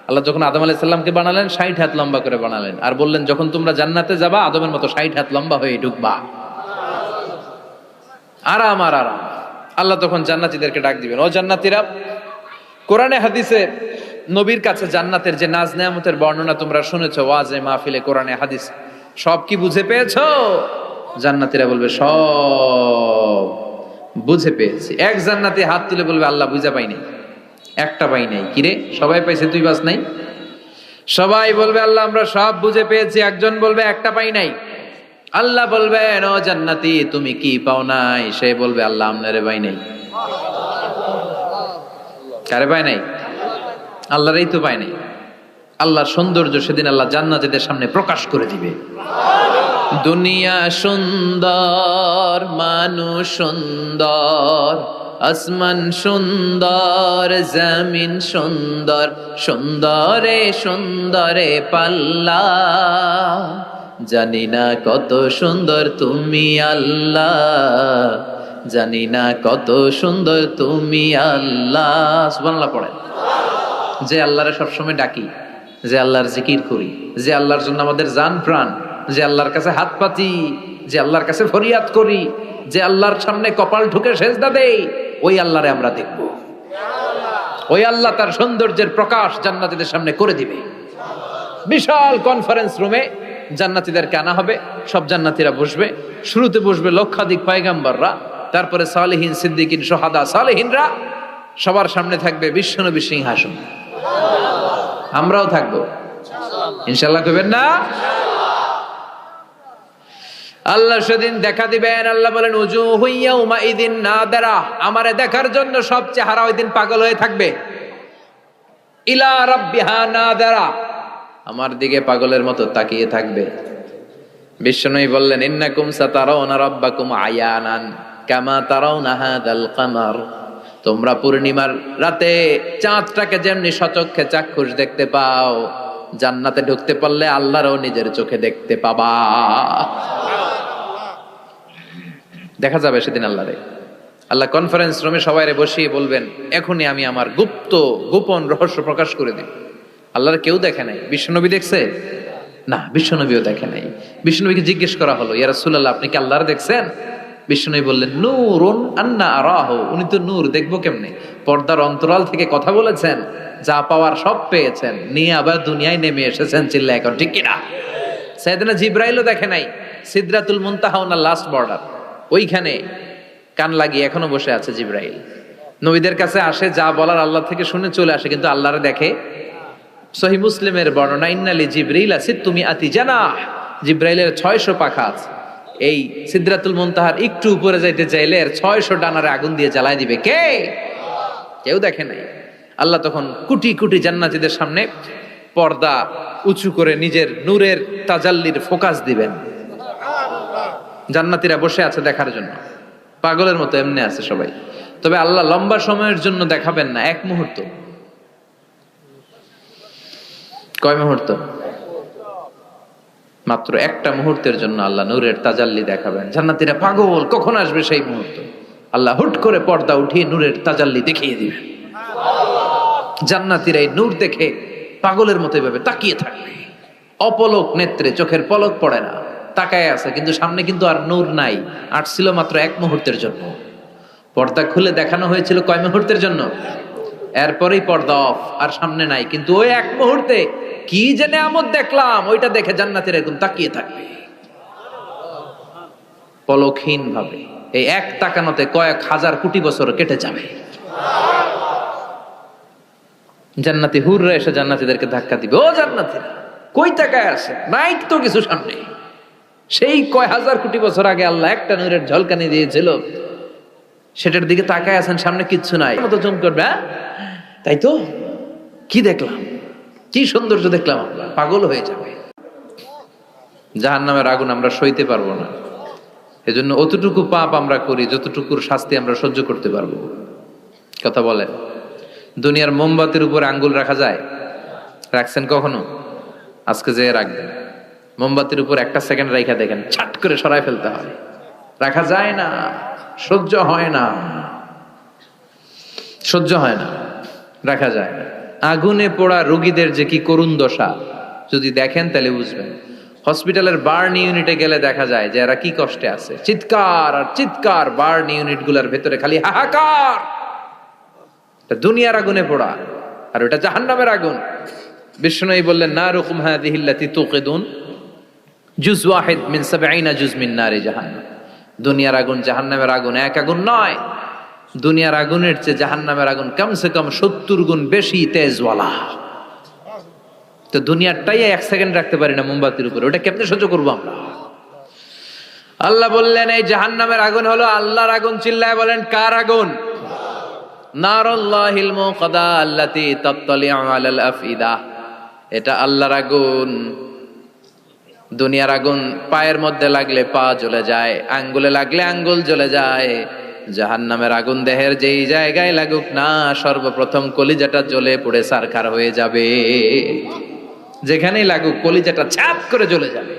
আল্লাহ যখন আদম আলাইহিস সালামকে বানালেন 60 হাত লম্বা করে বানালেন, আর বললেন যখন তোমরা জান্নাতে যাবা আদমের মতো 60 হাত লম্বা হয়ে ঢুকবা। আরাম আর আরাম। আল্লাহ তখন জান্নাতীদেরকে ডাক দিবেন, ও জান্নাতীরা, কোরআনে হাদিসে নবীর কাছে জান্নাতের যে নাজ নেয়ামতের বর্ণনা তোমরা শুনেছো, ওয়াজে মাহফিলে, কোরআনে হাদিস, সব কি বুঝে পেয়েছো? জান্নাতীরা বলবে সব বুঝে পেয়েছি। এক জান্নাতি হাত তুলে বলবে আল্লাহ বুঝা পাই নাই, একটা পাই নাই। কিরে সবাই পাইছে, তুই বাস নাই? সবাই বলবে আল্লাহ আমরা সব বুঝে পেয়েছি। একজন বলবে একটা পাই নাই। আল্লাহ বলবেন ও জান্নাতি তুমি কি পাও নাই? সে বলবে আল্লাহ আমনারে পাই নাই। কারে পাই নাই? আল্লাহরই তো পাই নাই। আল্লাহর সৌন্দর্য সেদিন আল্লাহ জান্নাতীদের সামনে প্রকাশ করে দিবে। দুনিয়া সুন্দর, মানুষ সুন্দর, আসমান সুন্দর, জমিন সুন্দর, সুন্দরে সুন্দরে পাল্লা। জানি না কত সুন্দর তুমি আল্লাহ, জানি না কত সুন্দর তুমি আল্লাহ। সুবহানাল্লাহ পড়েন। যে আল্লাহরে সবসময় ডাকি, যে আল্লাহর জিকির করি, যে আল্লাহর জন্য আমাদের জান প্রাণ, যে আল্লাহর কাছে হাত পাতি, যে আল্লাহর কাছে ফরিয়াদ করি, যে আল্লাহর সামনে কপাল ঠুকে সেজদা দেই, ওই আল্লাহরে আমরা দেখব। ওই আল্লাহ তার সৌন্দর্যের প্রকাশ জান্নাতীদের সামনে করে দিবে। বিশাল কনফারেন্স রুমে জান্নাতীদেরকে আনা হবে, সব জান্নাতীরা বসবে। শুরুতে বসবে লক্ষাধিক পয়গাম্বররা, তারপরে সালেহিন, সিদ্দিকিন, সোহাদা, সালেহিনরা। সবার সামনে থাকবে বিশ্বনবী সিংহাসন। আমরাও থাকবো ইনশাআল্লাহ, কইবেন না? আল্লাহ সেদিন দেখা দিবেন। আল্লাহ বলেন উজুহু ইয়াউমাইযিন নাদিরা, আমারে দেখার জন্য সব চেহারা ওই দিন পাগল হয়ে থাকবে। ইলা রাব্বিহা নাদিরা, আমার দিকে পাগলের মতো তাকিয়ে থাকবে। বিশ্বনবী বললেন ইন্নাকুম সাতারাউনা রাব্বাকুম আয়ানান কামা তারাউনা হাযাল কামার, তোমরা পূর্ণিমার রাতে চাঁদটাকে যেমনি সচক্ষে চাক্ষুষ দেখতে পাও, জান্নাতে ঢুকতে পারলে আল্লাহরও নিজের চোখে দেখতে পাবা। দেখা যাবে সেদিন আল্লাহরে। আল্লাহ কনফারেন্স রুমে সবাইরে বসিয়ে বলবেন এখনই আমি আমার গোপন রহস্য প্রকাশ করে দিই। আল্লাহর কেউ দেখে নাই। বিশ্বনবী দেখছে না, বিশ্বনবীও দেখে নাই। বিশ্বনবীকে জিজ্ঞেস করা হলো ইয়া রাসূলুল্লাহ আপনি কি আল্লাহর দেখছেন? বিশ্বনবী বললেন নূরুন আন্না আরাহু, উনি তো নূর, দেখবো কেমনে? পর্দার অন্তরাল থেকে কথা বলেছেন, যা পাওয়ার সব পেয়েছেন, নিয়ে আবার দুনিয়ায় নেমে এসেছেন। চিল্লা এখন ঠিক কিনা? সাইয়েদনা জিবরাইলও দেখে নাই। সিদরাতুল মুনতাহা ওনার লাস্ট বর্ডার, ওইখানে কান লাগিয়ে এখনো বসে আছে জিবরাইল। নবীদের কাছে আসে, যা বলার আল্লাহ থেকে শুনে চলে আসে, কিন্তু আল্লাহরে দেখে। সহিহ মুসলিমের বর্ণনা ইন্নালি জিবরিল সিত্তুমি আতি জানাহ, জিবরাইলের 600 পাখা আছে। এই সিদরাতুল মুনতাহার একটু উপরে যাইতে চাইলে 600 ডানারে আগুন দিয়ে জ্বালায় দিবে কে? কেউ দেখে নাই। আল্লাহ তখন কোটি কোটি জান্নাতীদের সামনে পর্দা উঁচু করে নিজের নূরের তাজাল্লির ফোকাস দিবেন। জান্নাতীরা বসে আছে দেখার জন্য, পাগলের মতো এমনি আছে সবাই। তবে আল্লাহ লম্বা সময়ের জন্য দেখাবেন না, এক মুহূর্ত। কয় মুহূর্ত? মাত্র একটা মুহূর্তের জন্য আল্লাহ নূরের তাজাল্লি দেখাবেন। জান্নাতীরা পাগল, কখন আসবে সেই মুহূর্ত। আল্লাহ হুট করে পর্দা উঠিয়ে নূরের তাজাল্লি দেখিয়ে দিবেন। জান্নাতীরা এই নূর দেখে পাগলের মতো এভাবে তাকিয়ে থাকবে, অপলক নেত্রে, চোখের পলক পড়ে না, তাকায় আছে। কিন্তু সামনে কিন্তু আর নূর নাই, আসছিল মাত্র এক মুহূর্তের জন্য। পর্দা খুলে দেখানো হয়েছিল কয় মুহূর্তের জন্য? এরপরেই পর্দা অফ, আর সামনে নাই। কিন্তু ওই এক মুহূর্তে কি যে নেয়ামত দেখলাম, ওইটা দেখে জান্নাতীরা এরকম তাকিয়ে থাকবে পলকহীন ভাবে। এই এক তাকানোতে কয়েক হাজার কোটি বছর কেটে যাবে। জান্নাতি হুররা এসে জান্নাতীদেরকে ধাক্কা দিবে, ও জান্নাতীরা কই তাকায় আছে? নাই তো কিছু সামনে। সেই কয় হাজার কোটি বছর আগে আল্লাহ একটা নূরের ঝলকানি দিয়েছিল, সেটার দিকে তাকায় আছেন, সামনে কিচ্ছু নাই। মতো জুম করবে, তাই তো কি দেখলাম, কি সৌন্দর্য দেখলাম, পাগল হয়ে যাবে। জাহান্নামের আগুন আমরা সইতে পারবো না। এজন্য অতটুকু পাপ আমরা করি যতটুকুর শাস্তি আমরা সহ্য করতে পারবো। কথা বলে, দুনিয়ার মোমবাতির উপর আঙ্গুল রাখা যায়? রাখছেন কখনো? আজকে যে রাখবেন, মোমবাতির উপর একটা সেকেন্ড রাখা দেখেন, ছাট করে সরাই ফেলতে হয়। রাখা যায় না, সহ্য হয় না, সহ্য হয় না, রাখা যায় না। আগুনে পোড়া রোগীদের যে কি করুণ দশা যদি দেখেন তাহলে বুঝবেন। হসপিটালের বার্ন ইউনিটে গেলে দেখা যায় যে এরা কি কষ্টে আছে, চিৎকার আর চিৎকার। বার্ন ইউনিট গুলার ভেতরে খালি হাহাকার। দুনিয়ার আগুনে পোড়া, আর ওটা জাহান্নামের আগুন। বিষ্ণু বললেন নারুকুম হাযিহিল্লাতী তুকিদুন জুজ ওয়াহিদ মিন ৭০ জুজ মিন নারি জাহান্নাম। দুনিয়ার আগুন জাহান্নামের আগুন এক আগুন নয়। দুনিয়ার আগুনের চেয়ে জাহান্নামের আগুন কমসে কম ৭০ গুণ বেশি তেজওয়ালা। তো দুনিয়ারটাই এক সেকেন্ড রাখতে পারি না মোমবাতির উপরে, ওটা কেমনে সহ্য করবো আমরা? আল্লাহ বললেন এই জাহান্নামের আগুন হলো আল্লাহর আগুন। চিল্লায় বলেন কার আগুন? নারুল্লাহিল মুকাদা আল্লাতী তাত্তালিউ আলাল আফইদা। এটা আল্লাহর আগুন। দুনিয়ার আগুন পায়ের মধ্যে লাগলে পা জ্বলে যায়, আঙ্গুলে লাগলে আঙ্গুল জ্বলে যায়, জাহান্নামের আগুন দেহের যেই জায়গায় লাগুক না, সর্বপ্রথম কলিজাটা জ্বলে পুড়ে ছারখার হয়ে যাবে। যেখানেই লাগুক কলিজাটা ছাপ করে জ্বলে যাবে।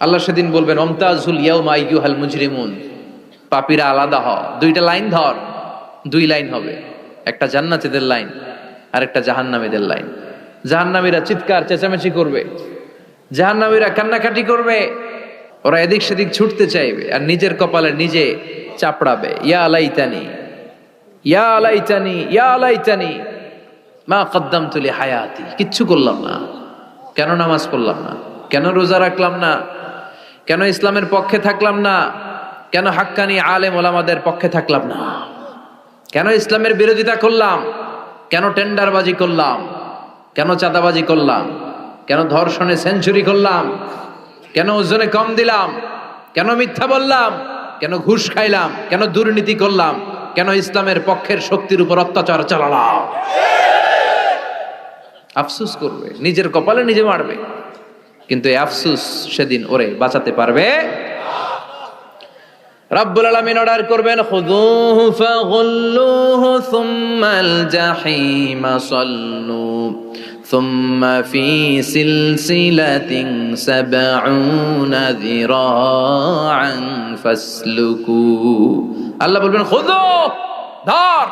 আল্লাহ সেদিন বলবেন, অমতাজুল ইয়াউমা আইয়ুহাল মুজরিমুন, পাপীরা আলাদা হ। দুইটা লাইন ধর, দুই লাইন হবে, একটা জান্নাতীদের লাইন আর একটা জাহান্নামীদের লাইন। জাহান্নামীরা চিৎকার চেঁচামেচি করবে, জাহান্নামীরা কান্নাকাটি করবে, ওরা এদিক সেদিক ছুটতে চাইবে আর নিজের কপালে নিজে চাপড়াবে, ইয়া লাইতানি ইয়া লাইতানি ইয়া লাইতানি মা কদ্দামতু লি হায়াতি। কিচ্ছু করলাম না, কেন নামাজ পড়লাম না, কেন রোজা রাখলাম না, কেন ইসলামের পক্ষে থাকলাম না, কেন হাক্কানি আলেম ওলামাদের পক্ষে থাকলাম না, কেন ইসলামের বিরোধিতা করলাম, কেন টেন্ডারবাজি করলাম, কেন চাঁদাবাজি করলাম, কেন ধর্ষণে সেঞ্চুরি করলাম, কেন ওজনে কম দিলাম, কেন মিথ্যা বললাম, কেন ঘুষ খাইলাম, কেন দুর্নীতি করলাম, কেন ইসলামের পক্ষের শক্তির উপর অত্যাচার চালালাম। আফসুস করবে, নিজের কপালে নিজে মারবে, কিন্তু এই আফসুস সেদিন ওরে বাঁচাতে পারবে। রব্বুল আলামিন অর্ডার করবেন, খুযুহু ফাগুল্লুহু সুম্মাল জাহিমা সাল্লু সুম্মা ফি সিলসিলাতিন সাবউনা যিরাআন ফাসলুকু। আল্লাহ বলবেন, খুযু, ধর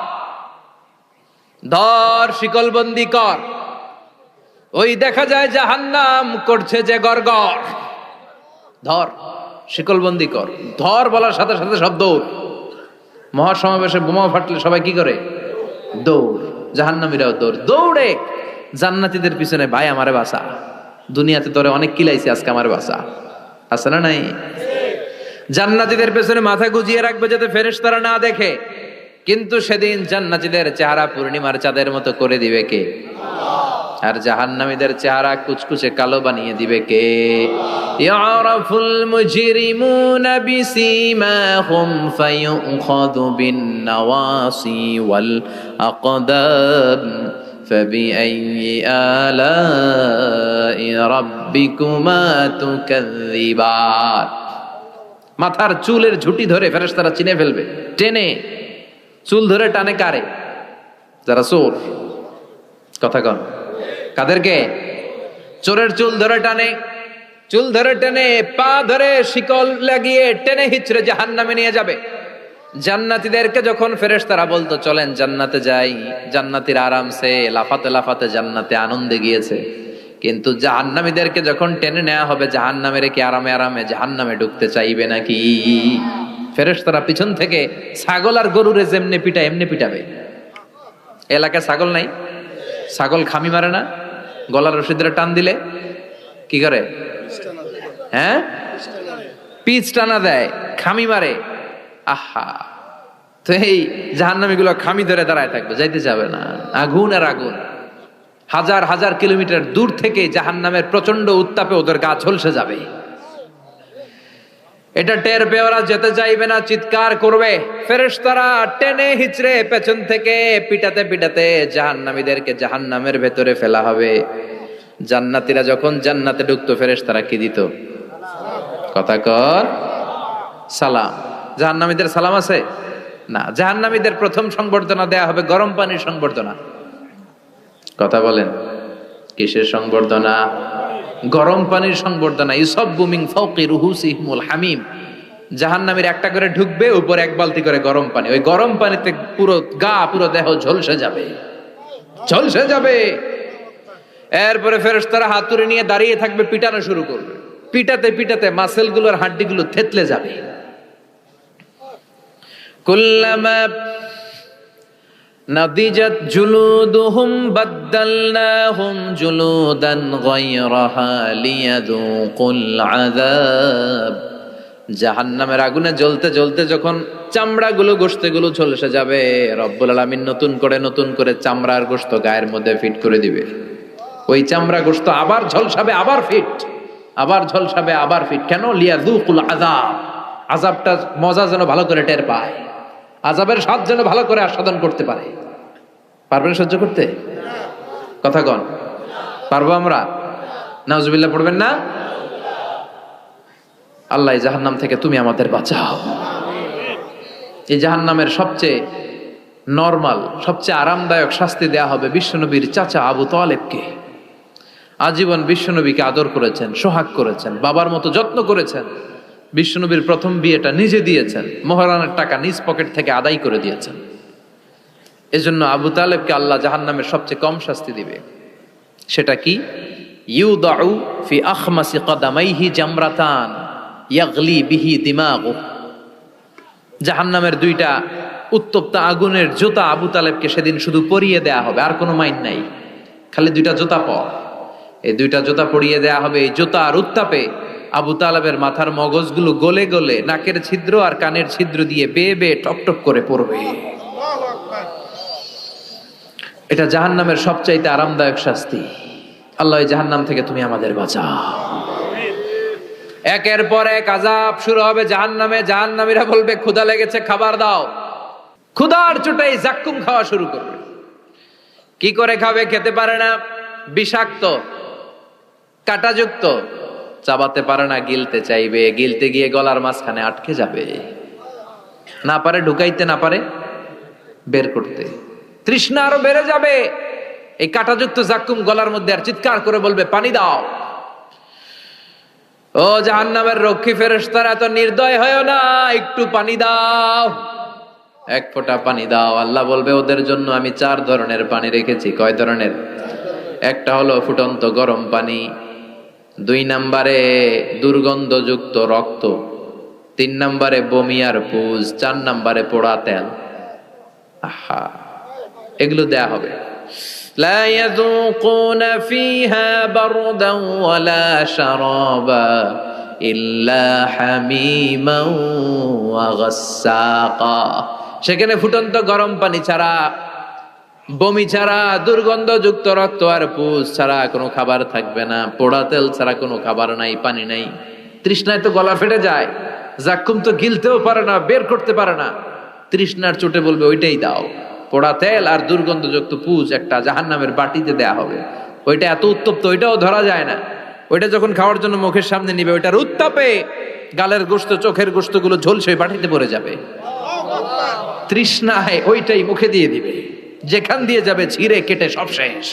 ধর, শিকলবন্দি কর। ওই দেখা যায় জাহান্নাম করছে যে গড়গড়, ধর শিকলবন্দি কর। ধর বলার সাথে সাথে সব দৌড়। মহাসমাবেশে বোমা ফাটলে সবাই কি করে? দৌড়। জাহান্নামীরাও দৌড়। দৌড়ে জান্নাতীদের পিছনে, ভাই আমারে বাঁচা, দুনিয়াতে তোরে অনেক কিলাইছি, আজকে আমারে বাঁচা। আছে না নাই? জান্নাতীদের পেছনে মাথা গুজিয়ে রাখবে যাতে ফেরেশতারা না দেখে, কিন্তু সেদিন জান্নাতীদের চেহারা পূর্ণিমার চাঁদের মতো করে দিবে কে? আর জাহান্নামীদের চেহারা কুচকুচে কালো বানিয়ে দিবে কে? ইয়ারাফুল মুজরিমুনা বিসীমাহুম ফায়ুখাযু বিন নাওয়াসি ওয়াল আকদাম ফাবিআইয়ি আলাই রাব্বিকুমা তুকাযযিবান। মাথার চুলের ঝুঁটি ধরে ফেরেশতারা চিনে ফেলবে, টেনে চুল ধরে টানে কারে? যারা চোর। কথা কন, কাদেরকে? চোরের চুল ধরে টানে, চুল ধরে টেনে, পা ধরে শিকল লাগিয়ে টেনে হিচড়ে জাহান্নামে নিয়ে যাবে। জান্নাতীদেরকে যখন ফেরেশতারা বলতো চলেন জান্নাতে যাই, জান্নাতীরা আরামসে লাফাতে লাফাতে জান্নাতে আনন্দে গিয়েছে, কিন্তু জাহান্নামীদেরকে যখন টেনে নেওয়া হবে জাহান্নামের, কি আরামে আরামে জাহান্নামে ঢুকতে চাইবে নাকি? ফেরেশতারা পিছন থেকে ছাগল আর গরুরে যেমনি পিটায় এমনি পিটাবে। এলাকায় ছাগল নাই? ছাগল খামি মারে না? গলার রশি ধরে টান দিলে কি করে? হ্যাঁ, পিচ টানা দেয়, খামি মারে। আহা, তো এই জাহান্নামী গুলো খামি ধরে দাঁড়ায় থাকবে, যাইতে যাবে না। আগুন আর আগুন। হাজার হাজার কিলোমিটার দূর থেকে জাহান্নামের প্রচন্ড উত্তাপে ওদের গা ঝলসে যাবে। এটা টের পেয়ে ওরা যেতে চাইবে না, চিৎকার করবে। ফেরেশতারা টেনে হিচড়ে পেছন থেকে পিটাতে পিটাতে জাহান্নামীদেরকে জাহান্নামের ভেতরে ফেলা হবে। জান্নাতীরা যখন জান্নাতে ঢুকতো ফেরেশতারা কি দিত? কথা কর, সালাম। জাহান্নামীদের সালাম আছে না? জাহান্নামীদের প্রথম সংবর্ধনা দেয়া হবে গরম পানির সংবর্ধনা। কথা বলেন, কিসের সংবর্ধনা? গরম পানির সংবর্ধনা। ইউসাব্বু মিন ফাওকি রুহুসিহিমুল হামিম। জাহান্নামীর একটা করে ঢুকবে, উপরে এক বালতি করে গরম পানি। ওই গরম পানিতে পুরো গা, পুরো দেহ ঝলসে যাবে, ঝলসে যাবে। এরপরে ফেরেশতারা হাতুড়ি নিয়ে দাঁড়িয়ে থাকবে, পিটানো শুরু করবে। পিটাতে পিটাতে মাসেলগুলোর হাড্ডিগুলো থেতলে যাবে। কুল্লামা নাদিজাত জুলুদুহুম বাদদালনাহুম জুলুদান গায়রাহা লিয়াযুকুল আযাব। জাহান্নামের আগুনে জ্বলতে জ্বলতে যখন চামড়াগুলো, গোশতগুলো ঝলসে যাবে, রব্বুল আলামিন নতুন করে চামড়ার গোশত গায়ের মধ্যে ফিট করে দিবে। ওই চামড়া গোশত আবার ঝলসাবে, আবার ফিট, আবার ঝলসাবে, আবার ফিট। কেন? লিয়াযুকুল আযাব। আযাবটা মজা যেন ভালো করে টের পায়, আযাবের স্বাদ যেন ভালো করে আস্বাদন করতে পারে। পারবেন সহ্য করতে? কথা কন, পারবো আমরা? নাউজুবিল্লাহ পড়বেন না? আল্লাহ জাহান্নাম থেকে তুমি আমাদের বাঁচাও। এই জাহান্নামের সবচেয়ে নরমাল, সবচেয়ে আরামদায়ক শাস্তি দেয়া হবে বিশ্বনবীর চাচা আবু তালেবকে। আজীবন বিশ্বনবীকে আদর করেছেন, সোহাগ করেছেন, বাবার মতো যত্ন করেছেন। বিশ্বনবীর প্রথম বিয়েটা নিজে দিয়েছেন, মোহরানের টাকা নিজ পকেট থেকে আদায় করে দিয়েছেন। এজন্য আবু তালেবকে আল্লাহ জাহান্নামের সবচেয়ে কম শাস্তি দিবে। সেটা কি? ইউদাউ ফি আখমাসি কদামাইহি জামরাতান ইয়াগলি বিহি দিমাগু। জাহান্নামের দুইটা উত্তপ্ত আগুনের জুতা আবু তালেবকে সেদিন শুধু পরিয়ে দেয়া হবে, আর কোনো মাইন নাই, খালি দুইটা জুতা পর। এই দুইটা জুতা পরিয়ে দেয়া হবে। এই জুতার উত্তাপে আবু তালেবের মাথার মগজগুলো গলে গলে নাকের ছিদ্র আর কানের ছিদ্র দিয়ে বেয়ে বেয়ে টপ টপ করে পড়বে। এটা জাহান্নামের সবচাইতে আরামদায়ক শাস্তি। আল্লাহ এই জাহান্নাম থেকে তুমি আমাদের বাঁচাও। একের পর এক আযাব শুরু হবে জাহান্নামে। জাহান্নামীরা বলবে ক্ষুধা লেগেছে, খাবার দাও। ক্ষুধার চোটেই জাক্কুম খাওয়া শুরু করবে। কি করে খাবে? খেতে পারে না, বিষাক্ত, কাঁটাযুক্ত, চাবাতে পারে না, গিলতে চাইবে, গিলতে গিয়ে গলার মাঝখানে আটকে যাবে, না পারে ঢুকাইতে, না পারে বের করতে। তৃষ্ণা আরো বেড়ে যাবে। এই কাঁটাযুক্ত জাক্কুম গলার মধ্যে আর চিৎকার করে বলবে পানি দাও। ও জাহান্নামের রক্ষী ফেরেশতারা, এত নির্দয় হয় না, একটু পানি দাও, এক ফোঁটা পানি দাও। আল্লাহ বলবে ওদের জন্য আমি 4 ধরনের পানি রেখেছি। কয় ধরনের? একটা হলো ফুটন্ত গরম পানি, 2 নম্বরে দুর্গন্ধযুক্ত রক্ত, 3 নম্বরে বমি আর পুজ, 4 নম্বরে পোড়া তেল। আহা, এগুলো দেয়া হবে। লা ইয়াযুকুনা ফিহা বারদান ওয়ালা শারাবা ইল্লা হামিমান ওয়া গাসসাকা। সেখানে ফুটন্ত গরম পানি ছাড়া, বমি ছাড়া, দুর্গন্ধযুক্ত রক্ত আর পুজ ছাড়া কোনো খাবার থাকবে না, পোড়া তেল ছাড়া কোনো খাবার নাই, পানি নাই। তৃষ্ণায় তো গলা ফেটে যায়, জাক্কুম তো গিলতেও পারে না, বের করতে পারে না। তৃষ্ণার চোটে বলবে ওইটাই দাও। পোড়া তেল আর দুর্গন্ধযুক্ত পুজ একটা জাহান্নামের বাটিতে দেয়া হবে। ওইটা এত উত্তপ্ত, ওইটাও ধরা যায় না। ওইটা যখন খাওয়ার জন্য মুখের সামনে নিবে, ওইটার উত্তাপে গালের গোশত, চোখের গোশতগুলো ঝলসে বাটিতে পড়ে যাবে। তৃষ্ণায় ওইটাই মুখে দিয়ে দিবে, যেখান দিয়ে যাবে ছিঁড়ে কেটে সব শেষ।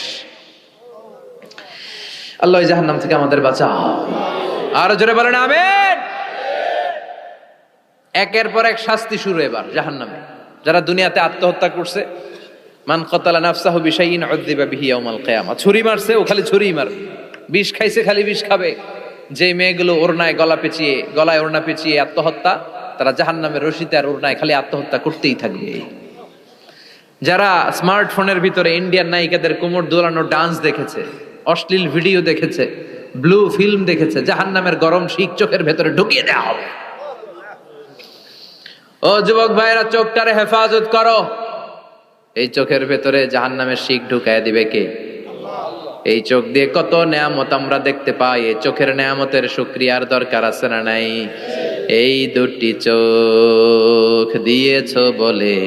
আল্লাহ জাহান্নাম থেকে আমাদের বাঁচাও। আরো জোরে বলেন আমিন। একের পর এক শাস্তি শুরু এবার জাহান্নামে। যারা দুনিয়াতে আত্মহত্যা করছে, মান কাতালা নাফসাহু বিশাইইন উযযিবা বিহি ইয়াউমাল কিয়ামা। ছুরি মারছে, ও খালি ছুরিই মারবে। বিষ খাইছে, খালি বিষ খাবে। যে মেয়েগুলো ওড়নায় গলায় ওড়না পেঁচিয়ে আত্মহত্যা, তারা জাহান্নামের রশিতে আর ওড়নায় খালি আত্মহত্যা করতেই থাকবে। যারা স্মার্টফোনের ভিতরে ইন্ডিয়ান নায়িকাদের কোমর দোলানো ডান্স দেখেছে, অশ্লীল ভিডিও দেখেছে, ব্লু ফিল্ম দেখেছে, জাহান্নামের গরম শিক চোখের ভেতরে ঢুকিয়ে দেওয়া হবে। ও যুবক ভাইরা, চোখটারে হেফাজত করো। এই চোখের ভেতরে জাহান্নামের শিক ঢুকায় দিবে কে? এই চোখ দিয়ে কত নেয়ামত আমরা দেখতে পাই। এই চোখের নেয়ামতের শুকরিয়ার দরকার আছে না নাই? এই দুটি চোখ দিয়েছ বলে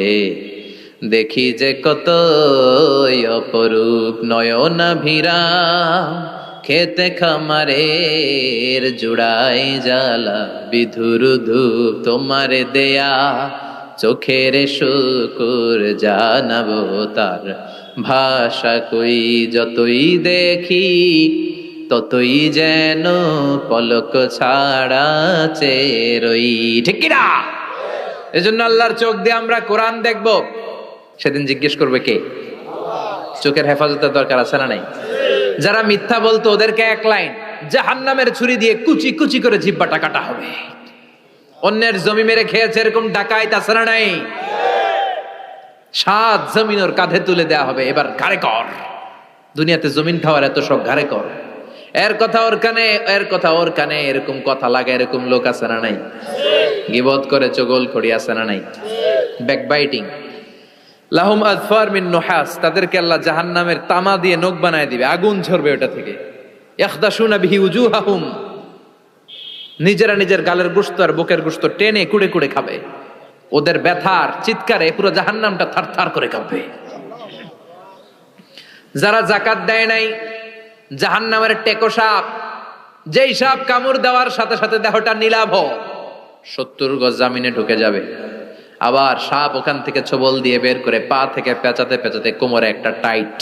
দেখি যে কত অপরূপ নয়নাভিরাম, খেতে খামারের জুড়াই জ্বালা বিধুর ধূপ, তোমার দেয়া চোখের শুকুর জানাবো তার ভাষা কই। যতই দেখি ততই যেন পলক ছাড়া চেরই। ঠিক কিনা? এজন্য আল্লাহর চোখ দিয়ে আমরা কোরআন দেখব। সেদিন জিজ্ঞেস করবে কে? চোখের হেফাজতের দরকার আছে না নাই? যারা মিথ্যা বলতো ওদেরকে 1 লাইন, জাহান্নামের ছুরি দিয়ে কুচি কুচি করে জিহ্বাটা কাটা হবে। অন্যের জমি মেরে খেয়েছে এরকম ডাকাইত আছে না নাই? 7 জমিন ওর কাঁধে তুলে দেয়া হবে, এবার ঘাড়ে কর। দুনিয়াতে জমিন খাওয়ার এত শখ, ঘাড়ে কর। এর কথা ওর কানে, এর কথা ওর কানে, এরকম কথা লাগে এরকম লোক আছে না নাই? গীবত করে চগল খড়ি আছে না নাই? ব্যাকবাইটিং। লাহুম আযফার মিন নুহাস, তাদেরকে আল্লাহ জাহান্নামের তামা দিয়ে নখ বানায় দিবে, আগুন ঝরবে ওটা থেকে। ইয়াখদাশুনা বিহি উজুহাহুম, নিজেরা নিজের গালের গোশত আর বুকের গোশত টেনে কুড়ে কুড়ে খাবে। ওদের ব্যথার চিৎকারে পুরো জাহান্নামটা থারথার করে কাঁপবে। যারা যাকাত দেয় নাই, জাহান্নামের টেকো সাপ, যেই সাপ কামড় দেওয়ার সাথে সাথে দেহটা নীলাভ, 70 গজ জামিনে ঢুকে যাবে। আবার সাপ ওখান থেকে ছোবল দিয়ে বের করে পা থেকে পেঁচাতে পেঁচাতে কোমরে একটা টাইট,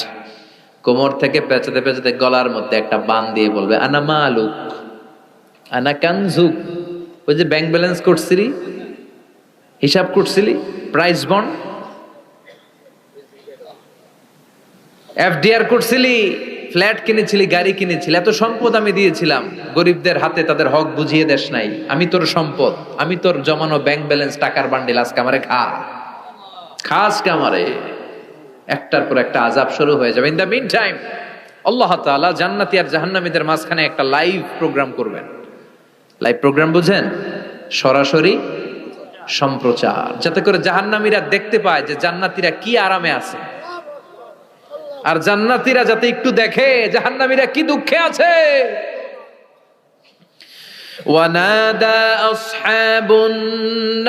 কোমর থেকে পেঁচাতে পেঁচাতে গলার মধ্যে একটা বান দিয়ে বলবে আনা মালুক আনা কানজুক। ওই যে ব্যাংক ব্যালেন্স করছিলি, হিসাব করছিলি, প্রাইস বন্ড, এফডিআর করছিলি, ফ্ল্যাট কিনেছিলি, গাড়ি কিনেছিলি, এত সম্পদ আমি দিয়েছিলাম, গরিবদের হাতে তাদের হক বুঝিয়ে দেশ নাই। আমি তোর সম্পদ, আমি তোর জমানো ব্যাংক ব্যালেন্স টাকার বান্ডিল, আজকে আমারে খাস কামারে। একটার পর একটা আযাব শুরু হয়ে যাবে। ইন দ্য মিন টাইম আল্লাহ তাআলা জান্নাতি আর জাহান্নামীদের মাঝখানে একটা লাইভ প্রোগ্রাম করবেন। লাইভ প্রোগ্রাম বুঝেন? সরাসরি সম্প্রচার, যাতে করে জাহান্নামীরা দেখতে পায় যে জান্নাতীরা কি আরামে আছে, আর জান্নাতীরা যাতে একটু দেখে জাহান্নামীরা কি দুঃখে আছে। ওয়ানাদা আসহাবুন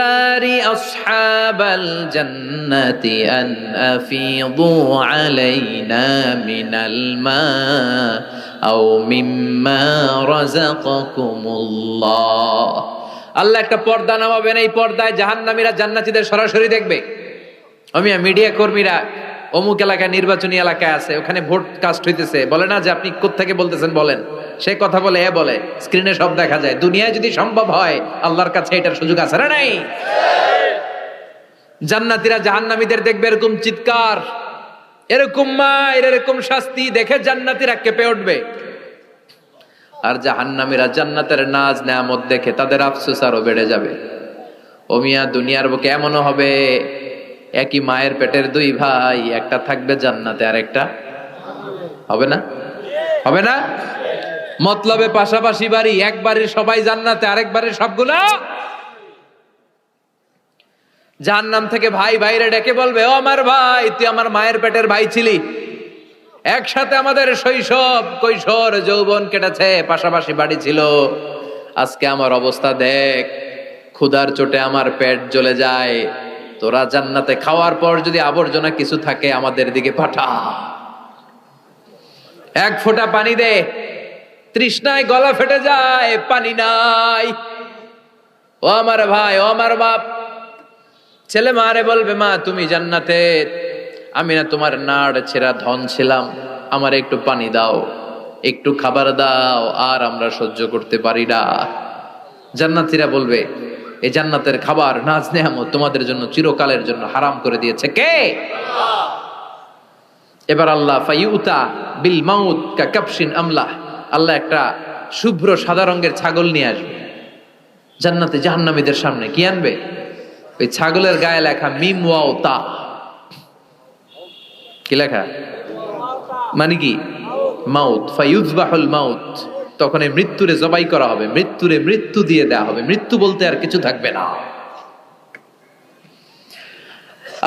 নারি আসহাবাল জান্নাতি আন আফিদু আলাইনা মিনাল মা আও মিম্মা রাযাকাকুমুল্লাহ। আল্লাহ একটা পর্দা নামাবেন, এই পর্দায় জাহান্নামীরা জান্নাতীদের সরাসরি দেখবে। মিডিয়া কর্মীরা অমুক এলাকায় নির্বাচনী এলাকায় আছে, ওখানে ভোট কাস্ট হইতেছে, বলে না যে আপনি কোত্থেকে বলতেছেন বলেন, সে কথা বলে বলে স্ক্রিনে সব দেখা যায়। দুনিয়ায় যদি সম্ভব হয় আল্লাহর কাছে এটার সুযোগ আছে না নাই? জান্নাতীরা জাহান্নামীদের দেখবে এরকম চিৎকার, এরকম মায়ের, এরকম শাস্তি দেখে জান্নাতীরা কেঁপে উঠবে। আর জাহান্নামীরা জান্নাতের নাজ নেয়ামত দেখে তাদের আফসোস আরো বেড়ে যাবে। ও মিয়া, দুনিয়ার বুকে এমনও হবে একই মায়ের পেটের দুই ভাই, একটা থাকবে জান্নাতে আর একটা হবে না, হবে না? মতলবে পাশাপাশি বাড়ি, এক বাড়ির সবাই জান্নাতে, আরেক বাড়ির সবগুলা জাহান্নাম থেকে ভাই ভাইরে ডেকে বলবে, ও আমার ভাই, তুই আমার মায়ের পেটের ভাই ছিলি, একসাথে আমাদের শৈশব কৈশোর যৌবন কেটেছে, পাশাপাশি বাড়ি ছিল, আজকে আমার অবস্থা দেখ, ক্ষুধার চোটে আমার পেট জ্বলে যায়, তোরা জান্নাতে খাওয়ার পর যদি আবর্জনা কিছু থাকে আমাদের দিকে পাঠা, এক ফোঁটা পানি দে, তৃষ্ণায় গলা ফেটে যায়, পানি নাই। ও আমার ভাই, ও আমার বাপ, ছেলে মারে বলবে, মা তুমি জান্নাতে, আমি না তোমার নাড় ছেঁড়া ধন ছিলাম, আমার একটু পানি দাও, একটু খাবার দাও, আর আমরা সহ্য করতে পারি না। জান্নাতীরা বলবে, এই জান্নাতের খাবার নাজ নেয়ামত তোমাদের জন্য চিরকালের জন্য হারাম করে দিয়েছে কে? এবার আল্লাহ ফাইউতা বিল মাউত কা কাবশিন আমলা, আল্লাহ একটা শুভ্র সাদা রঙের ছাগল নিয়ে আসবে জান্নাতে জাহান্নামীদের সামনে। কি আনবে? ওই ছাগলের গায়ে লেখা মিম ওয়াও তা। কি লেখা? মানে কি? মাউত। ফায়ুযবাহুল মাউত, তখন এই মৃত্যুরে জবাই করা হবে, মৃত্যুরে মৃত্যু দিয়ে দেওয়া হবে, মৃত্যু বলতে আর কিছু থাকবে না।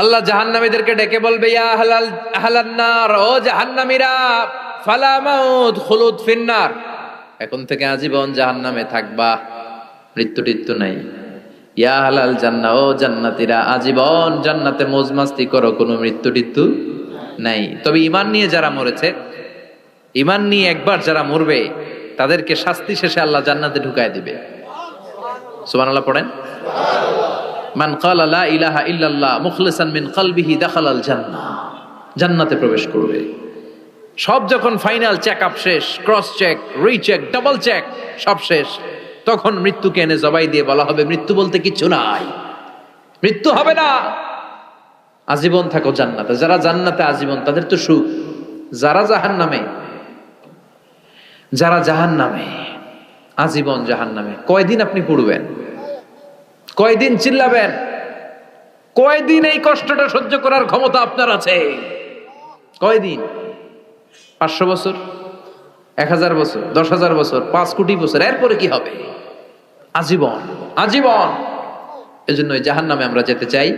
আল্লাহ জাহান্নামীদেরকে ডেকে বলবে, ইয়া আহলান নার, ও জাহান্নামীরা, ফালা মাউত খুলুদ ফিন্নার, এখন থেকে আজীবন জাহান্নামে থাকবা, মৃত্যু টিত্যু নাই। ইয়া আহলাল জান্নাহ, ও জান্নাতীরা, আজীবন জান্নাতে মौज মাস্তি করো, কোনো মৃত্যু টিত্যু নাই। তবে ঈমান নিয়ে যারা মরেছে, ঈমান নিয়ে একবার যারা মরবে, তাদেরকে শাস্তি শেষে আল্লাহ জান্নাতে ঢুকায় দিবে। সুবহানাল্লাহ পড়েন। মান ক্বালা লা ইলাহা ইল্লাল্লাহ মুখলিসান মিন কলবিহি দাখালাল জান্নাহ, জান্নাতে প্রবেশ করবে। সব যখন ফাইনাল চেক আপ শেষ, cross check, recheck, double check সব শেষ, তখন মৃত্যুকে এনে জবাই দিয়ে বলা হবে, মৃত্যু বলতে কিছু নাই, মৃত্যু হবে না, আজীবন থাকো জান্নাতে। যারা জান্নাতে আজীবন তাদের তো সুখ, যারা জাহান্নামে, যারা জাহান্নামে আজীবন জাহান্নামে, কয়দিন আপনি পড়বেন? কয়দিন চিল্লাবেন? কয়দিন এই কষ্টটা সহ্য করার ক্ষমতা আপনার আছে? কয়দিন? 500 বছর, 1000 বছর, 10,000 বছর, 5 কোটি বছর, এরপরে কি হবে? আজীবন, আজীবন। এজন্য জাহান্নামে আমরা যেতে চাই